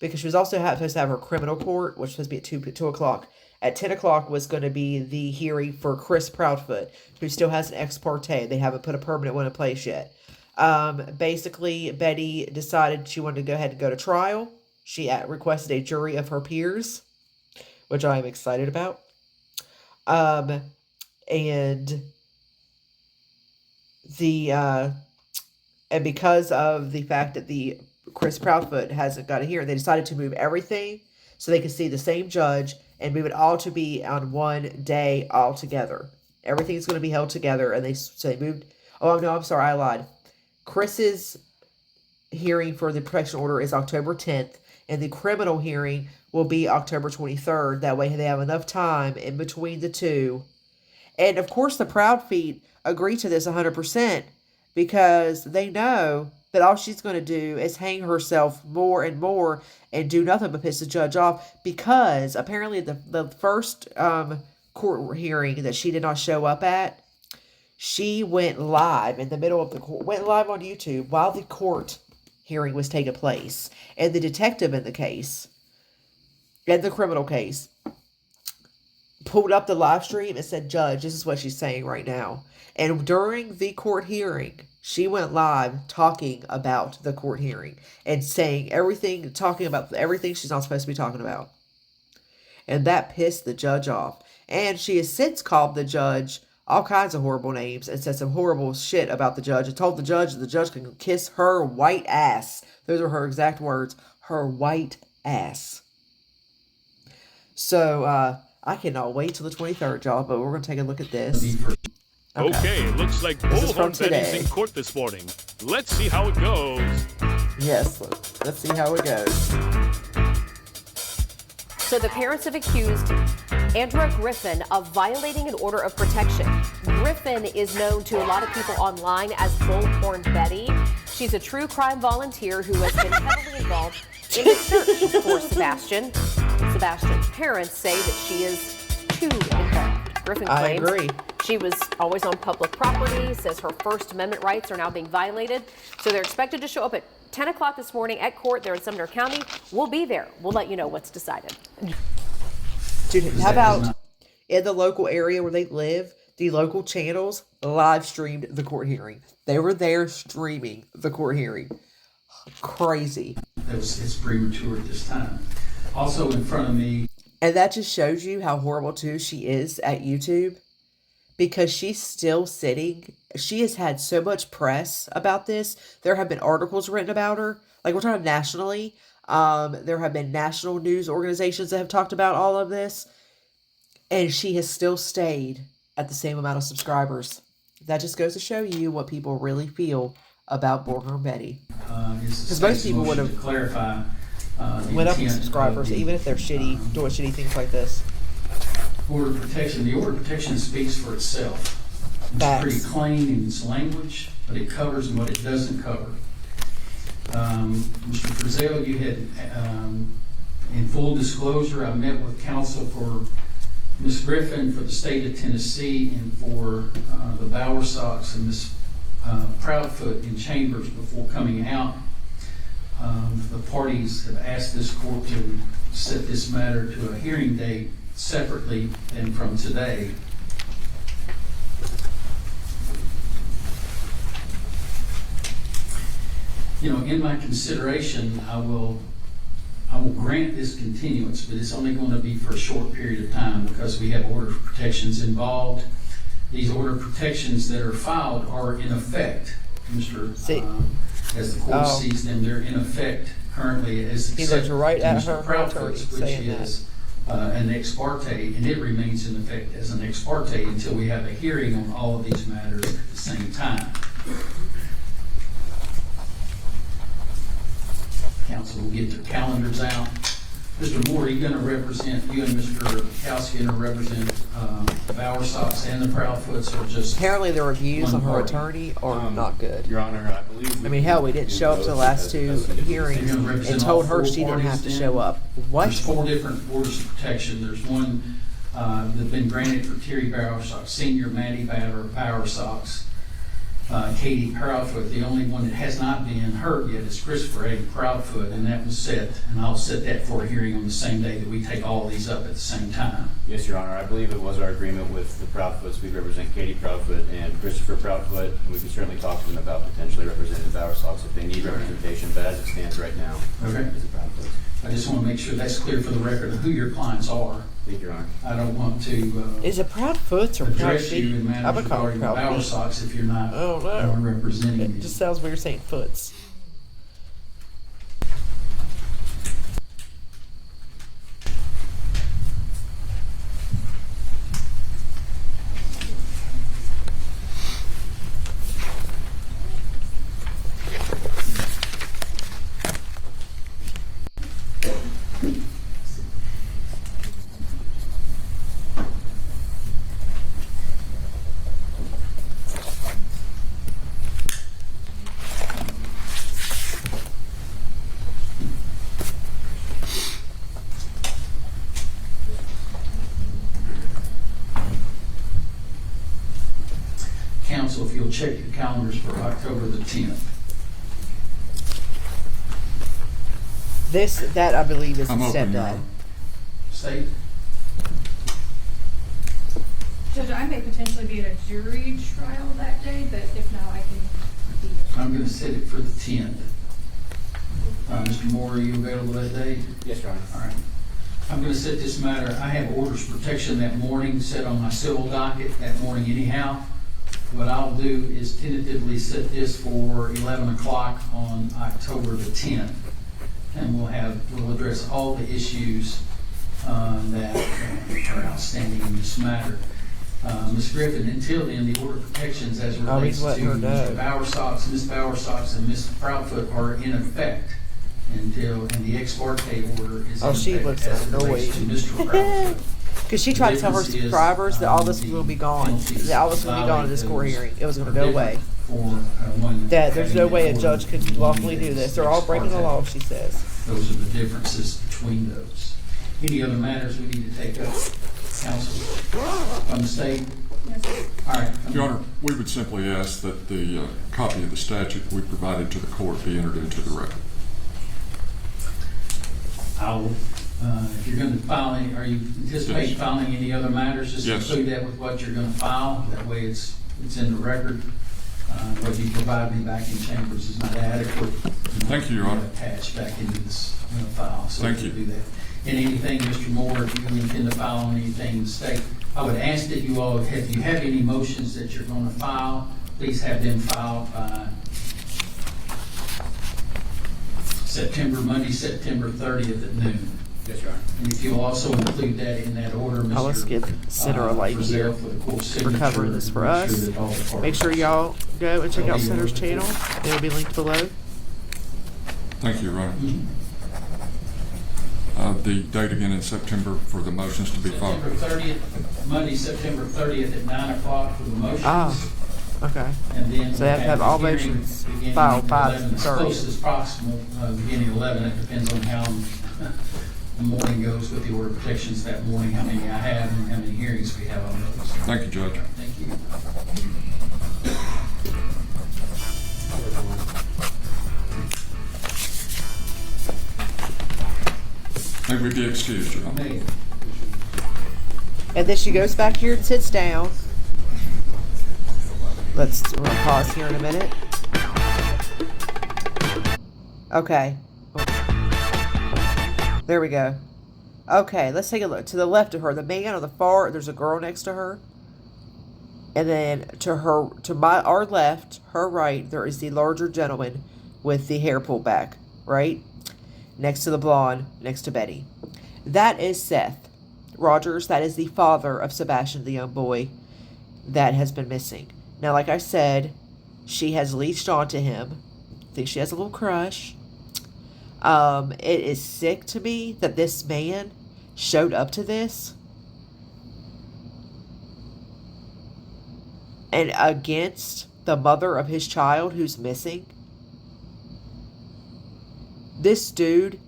because she was also supposed to have her criminal court, which was supposed to be at 2 o'clock. At 10 o'clock was going to be the hearing for Chris Proudfoot, who still has an ex parte. They haven't put a permanent one in place yet. Basically, Betty decided she wanted to go ahead and go to trial. She requested a jury of her peers, which I am excited about. And because of the fact that the Chris Proudfoot hasn't got a hearing, they decided to move everything so they could see the same judge and move it all to be on one day all together. Everything's going to be held together, and they moved. Oh no, I'm sorry, I lied. Chris's hearing for the protection order is October 10th, and the criminal hearing will be October 23rd. That way they have enough time in between the two. And of course, the Proudfeet agree to this 100% because they know that all she's going to do is hang herself more and more and do nothing but piss the judge off, because apparently the first court hearing that she did not show up at, she went live in the middle of the court, went live on YouTube while the court hearing was taking place. And the detective in the case in the criminal case, pulled up the live stream and said, "Judge, this is what she's saying right now." And during the court hearing, she went live talking about the court hearing and saying everything, talking about everything she's not supposed to be talking about. And that pissed the judge off. And she has since called the judge all kinds of horrible names and said some horrible shit about the judge and told the judge that the judge can kiss her white ass. Those are her exact words. Her white ass. So, I cannot wait till the 23rd, y'all, but we're going to take a look at this. Okay, it looks like BullHorn Betty's in court this morning. Let's see how it goes. Yes, let's see how it goes. So the parents have accused Andrea Griffin of violating an order of protection. Griffin is known to a lot of people online as BullHorn Betty. She's a true crime volunteer who has been heavily involved in the search for Sebastian. Sebastian's parents say that she is too involved. Griffin claims she was always on public property, says her First Amendment rights are now being violated. So they're expected to show up at 10 o'clock this morning at court there in Sumner County. We'll be there. We'll let you know what's decided. Dude, how about in the local area where they live, the local channels live streamed the court hearing. They were there streaming the court hearing. Crazy. It's premature at this time. Also in front of me. And that just shows you how horrible too she is at YouTube. Because she's still sitting. She has had so much press about this. There have been articles written about her. Like, we're talking nationally. There have been national news organizations that have talked about all of this. And she has still stayed at the same amount of subscribers. That just goes to show you what people really feel about BullHorn Betty. Because most people would have clarify went up with subscribers, even if they're shitty, doing shitty things like this. Order of protection. The order of protection speaks for itself. It's pretty plain in its language, but it covers what it doesn't cover. Mr. Frizzell, you had, in full disclosure, I met with counsel for Ms. Griffin for the state of Tennessee and for the Bowersox and Ms. Proudfoot in chambers before coming out. The parties have asked this court to set this matter to a hearing date separately and from today. You know, in my consideration, I will grant this continuance, but it's only going to be for a short period of time because we have order of protections involved. These order of protections that are filed are in effect, as the court sees them, they're in effect currently as except Mr. Proudfoot's, which is an ex parte, and it remains in effect as an ex parte until we have a hearing on all of these matters at the same time. Council will get their calendars out. Mr. Moore, you and Mr. Kowski are going to represent the Bowersox and the Proudfoots, or just apparently the reviews on her attorney are not good. Your Honor, I believe. I mean, hell, we didn't show up to the last two hearings and told her she didn't have to show up. What? There's 4 different orders of protection. There's one that's been granted for Terry Bowersox, Senior, Maddie Bowersox, Katie Proudfoot. The only one that has not been hurt yet is Christopher A. Proudfoot, and that was set, and I'll set that for a hearing on the same day that we take all of these up at the same time. Yes, Your Honor. I believe it was our agreement with the Proudfoots. We represent Katie Proudfoot and Christopher Proudfoot, and we can certainly talk to them about potentially representing the Bowersox if they need representation, but as it stands right now, okay. It's the Proudfoots. I just want to make sure that's clear for the record of who your clients are. Thank you, Your Honor. I don't want to is it Proudfoots or address you in matters regarding the Bowersox if you're not representing it. Just sounds weird saying foots. Council, if you'll check your calendars for October the 10th. That I believe is the stepdad. State? Judge, I may potentially be at a jury trial that day, but if not, I can be there. I'm going to set it for the 10th. Mr. Moore, are you available that day? Yes, Your Honor. All right. I'm going to set this matter. I have orders of protection that morning set on my civil docket that morning anyhow. What I'll do is tentatively set this for 11 o'clock on October the 10th. And we'll address all the issues that are outstanding in this matter. Ms. Griffin, until then, the order of protections as it relates to Mr. Bowersox, Ms. Bowersox, and Ms. Proudfoot are in effect until, and the ex parte order is in effect as it relates to Mr. Proudfoot. Because she tried to tell her subscribers that all this will be gone. That all this will be gone in this court hearing. It was going to go away. That there's no way a judge could lawfully do this. They're all breaking the law, she says. Those are the differences between those. Any other matters we need to take up? Counsel from the state? All right. Your Honor, we would simply ask that the copy of the statute we provided to the court be entered into the record. If you're going to file any, are you anticipating filing any other matters? Just include that with what you're going to file. That way it's in the record. What you provide me back in chambers is not adequate. Thank you, Your Honor. Attached back into this file. So thank you. Do that. And anything, Mr. Moore, if you intend to file on anything in the state, I would ask that you all, if you have any motions that you're going to file, please have them filed by Monday, September 30th at noon. Yes, Your Honor. And if you'll also include that in that order, Mr. Let's give Center a light here for covering this for us. Make sure y'all go and check out Center's channel. It'll be linked below. Thank you, Your Honor. The date again in September for the motions to be filed. September 30th, Monday, September 30th at 9 o'clock for the motions. Ah, okay. And then so they have to have all motions filed by 5:30. As close as possible, beginning 11. It depends on how the morning goes with the order of protections that morning, how many I have and how many hearings we have on those. Thank you, Judge. Thank you. May we be excused, Your Honor. And then she goes back here and sits down. We'll pause here in a minute. Okay. There we go. Okay, let's take a look. To the left of her, the man on the far, there's a girl next to her. And then our left, her right, there is the larger gentleman with the hair pulled back, right? Next to the blonde, next to Betty. That is Seth Rogers. That is the father of Sebastian, the young boy that has been missing. Now, like I said, she has leached onto him. I think she has a little crush. It is sick to me that this man showed up to this and against the mother of his child who's missing. This dude,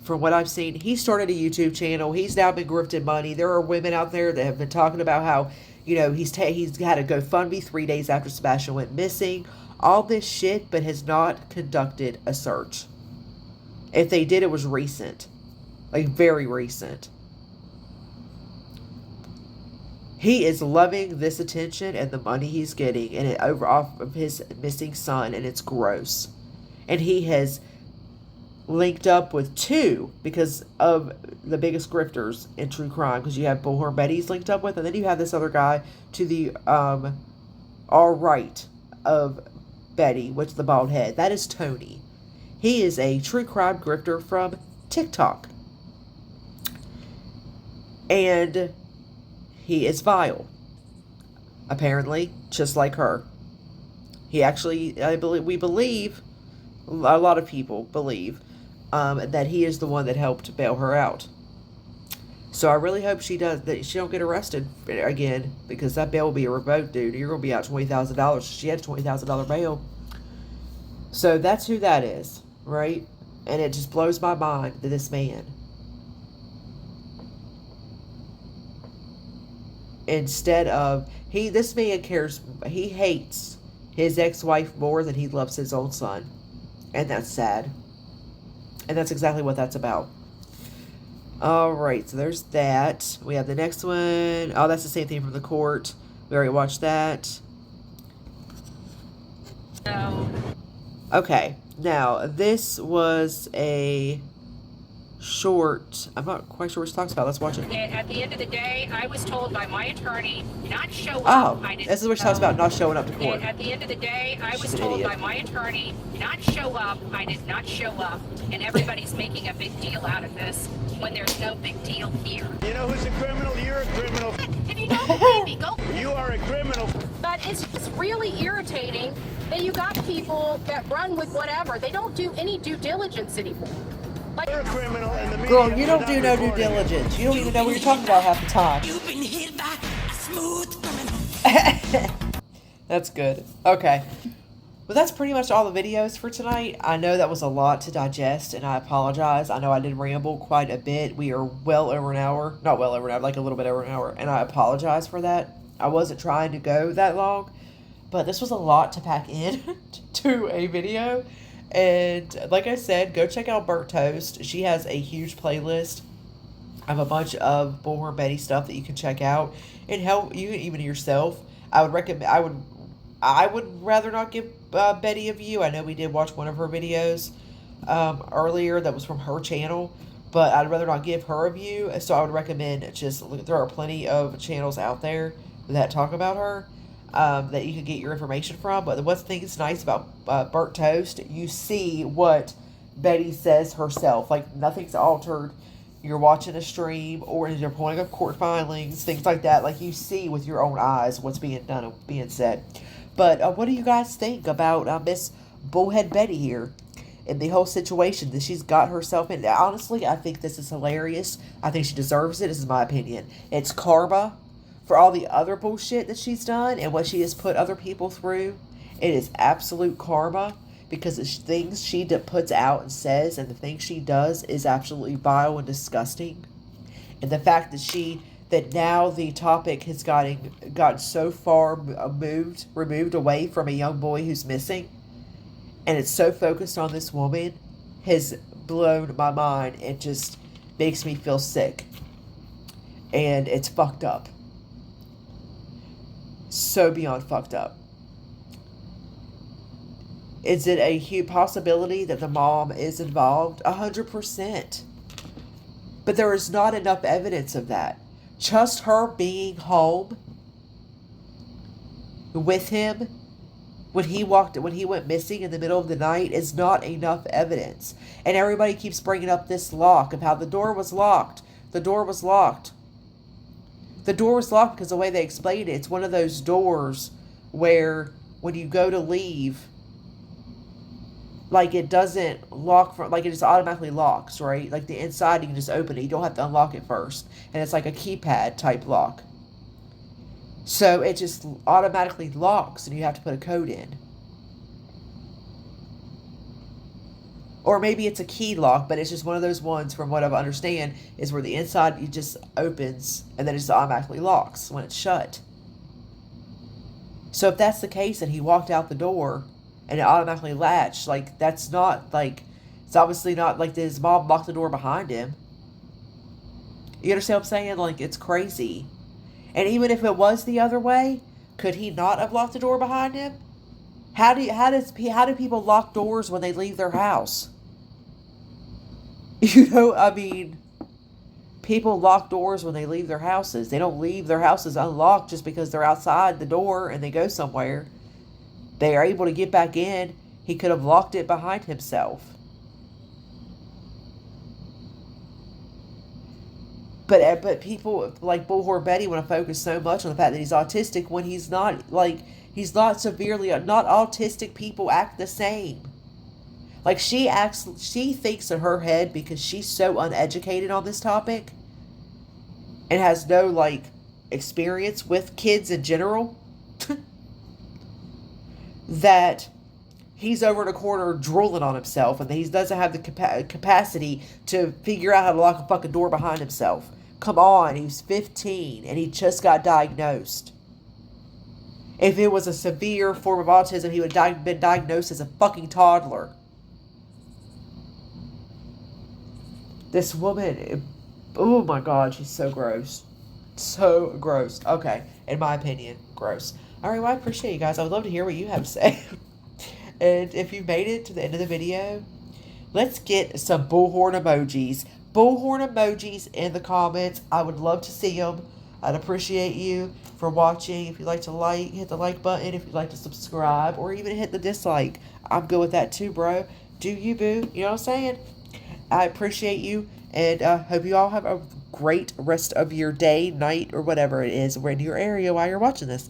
from what I've seen, he started a YouTube channel. He's now been grifting money. There are women out there that have been talking about how, he's had a GoFundMe 3 days after Sebastian went missing. All this shit, but has not conducted a search. If they did, it was recent. Like, very recent. He is loving this attention and the money he's getting, and it off of his missing son, and it's gross. And he has linked up with two because of the biggest grifters in true crime, because you have BullHorn Betty's linked up with, and then you have this other guy to the all right of Betty, which is the bald head. That is Tony. He is a true crime grifter from TikTok. And he is vile. Apparently, just like her. He actually, we believe, a lot of people believe, that he is the one that helped bail her out. So I really hope that she don't get arrested again, because that bail will be revoked, dude. You're going to be out $20,000. She had a $20,000 bail. So that's who that is, right? And it just blows my mind that this man, this man cares, he hates his ex-wife more than he loves his own son. And that's sad. And that's exactly what that's about. All right, so there's that. We have the next one. Oh, that's the same thing from the court. We already watched that. Okay, now this was a short. I'm not quite sure what she talks about. Let's watch it. At the end of the day, I was told by my attorney not show Oh, up. I didn't this is what she talks about, not showing up to court. At the end of the day, I was She's an told idiot. by my attorney not show up. I did not show up, and everybody's making a big deal out of this when there's no big deal here. You know who's a criminal? You're a criminal. If you don't believe me, go. You are a criminal. But it's just really irritating that you got people that run with whatever. They don't do any due diligence anymore. Like, You're a criminal, and the media Girl, you don't are do not no due reporting it. diligence. You don't even know what you're talking about half the time. You've been hit by a smooth criminal. That's good. Okay. Well, that's pretty much all the videos for tonight. I know that was a lot to digest, and I apologize. I know I did ramble quite a bit. We are well over an hour. Not well over an hour, like a little bit over an hour. And I apologize for that. I wasn't trying to go that long. But this was a lot to pack in to a video. And like I said, go check out Burnt Toast. She has a huge playlist of a bunch of BullHorn Betty stuff that you can check out and help you even yourself. I would recommend. I would rather not give Betty a view. I know we did watch one of her videos earlier that was from her channel, but I'd rather not give her a view. So I would recommend just look. There are plenty of channels out there that talk about her. That you can get your information from. But one thing that's nice about Burnt Toast, you see what Betty says herself. Like, nothing's altered. You're watching a stream, or you're pulling up court filings, things like that. Like, you see with your own eyes what's being done and being said. But what do you guys think about Miss Bullhead Betty here and the whole situation that she's got herself in? Honestly, I think this is hilarious. I think she deserves it. This is my opinion. It's karma for all the other bullshit that she's done and what she has put other people through. It is absolute karma, because the things she puts out and says and the things she does is absolutely vile and disgusting. And the fact that now the topic has gotten so far removed away from a young boy who's missing, and it's so focused on this woman, has blown my mind. It just makes me feel sick. And it's fucked up. So beyond fucked up. Is it a huge possibility that the mom is involved? 100%. But there is not enough evidence of that. Just her being home with him when he went missing in the middle of the night is not enough evidence. And everybody keeps bringing up this lock of how the door was locked. The door was locked. The door was locked because the way they explained it, it's one of those doors where when you go to leave, like, it doesn't lock like it just automatically locks, right? Like, the inside, you can just open it. You don't have to unlock it first. And it's like a keypad type lock. So it just automatically locks and you have to put a code in. Or maybe it's a key lock, but it's just one of those ones, from what I understand, is where the inside it just opens and then it just automatically locks when it's shut. So if that's the case and he walked out the door and it automatically latched, like, that's not, like, it's obviously not like his mom locked the door behind him. You understand what I'm saying? Like, it's crazy. And even if it was the other way, could he not have locked the door behind him? How do people lock doors when they leave their house? You know, I mean, people lock doors when they leave their houses. They don't leave their houses unlocked just because they're outside the door and they go somewhere. They are able to get back in. He could have locked it behind himself. But people like BullHorn Betty want to focus so much on the fact that he's autistic when he's not. Like, he's not severely, not autistic people act the same. Like, she thinks in her head, because she's so uneducated on this topic and has no, like, experience with kids in general, that he's over in a corner drooling on himself and he doesn't have the capacity to figure out how to lock a fucking door behind himself. Come on, he's 15 and he just got diagnosed. If it was a severe form of autism, he would have been diagnosed as a fucking toddler. This woman, Oh my God, she's so gross. So gross. Okay, in my opinion, gross. All right, well, I appreciate you guys. I would love to hear what you have to say. And if you made it to the end of the video, let's get some bullhorn emojis. Bullhorn emojis in the comments. I would love to see them. I'd appreciate you for watching. If you'd like to like, hit the like button. If you'd like to subscribe or even hit the dislike, I'm good with that too, bro. Do you, boo? You know what I'm saying? I appreciate you, and hope you all have a great rest of your day, night, or whatever it is. We're in your area while you're watching this.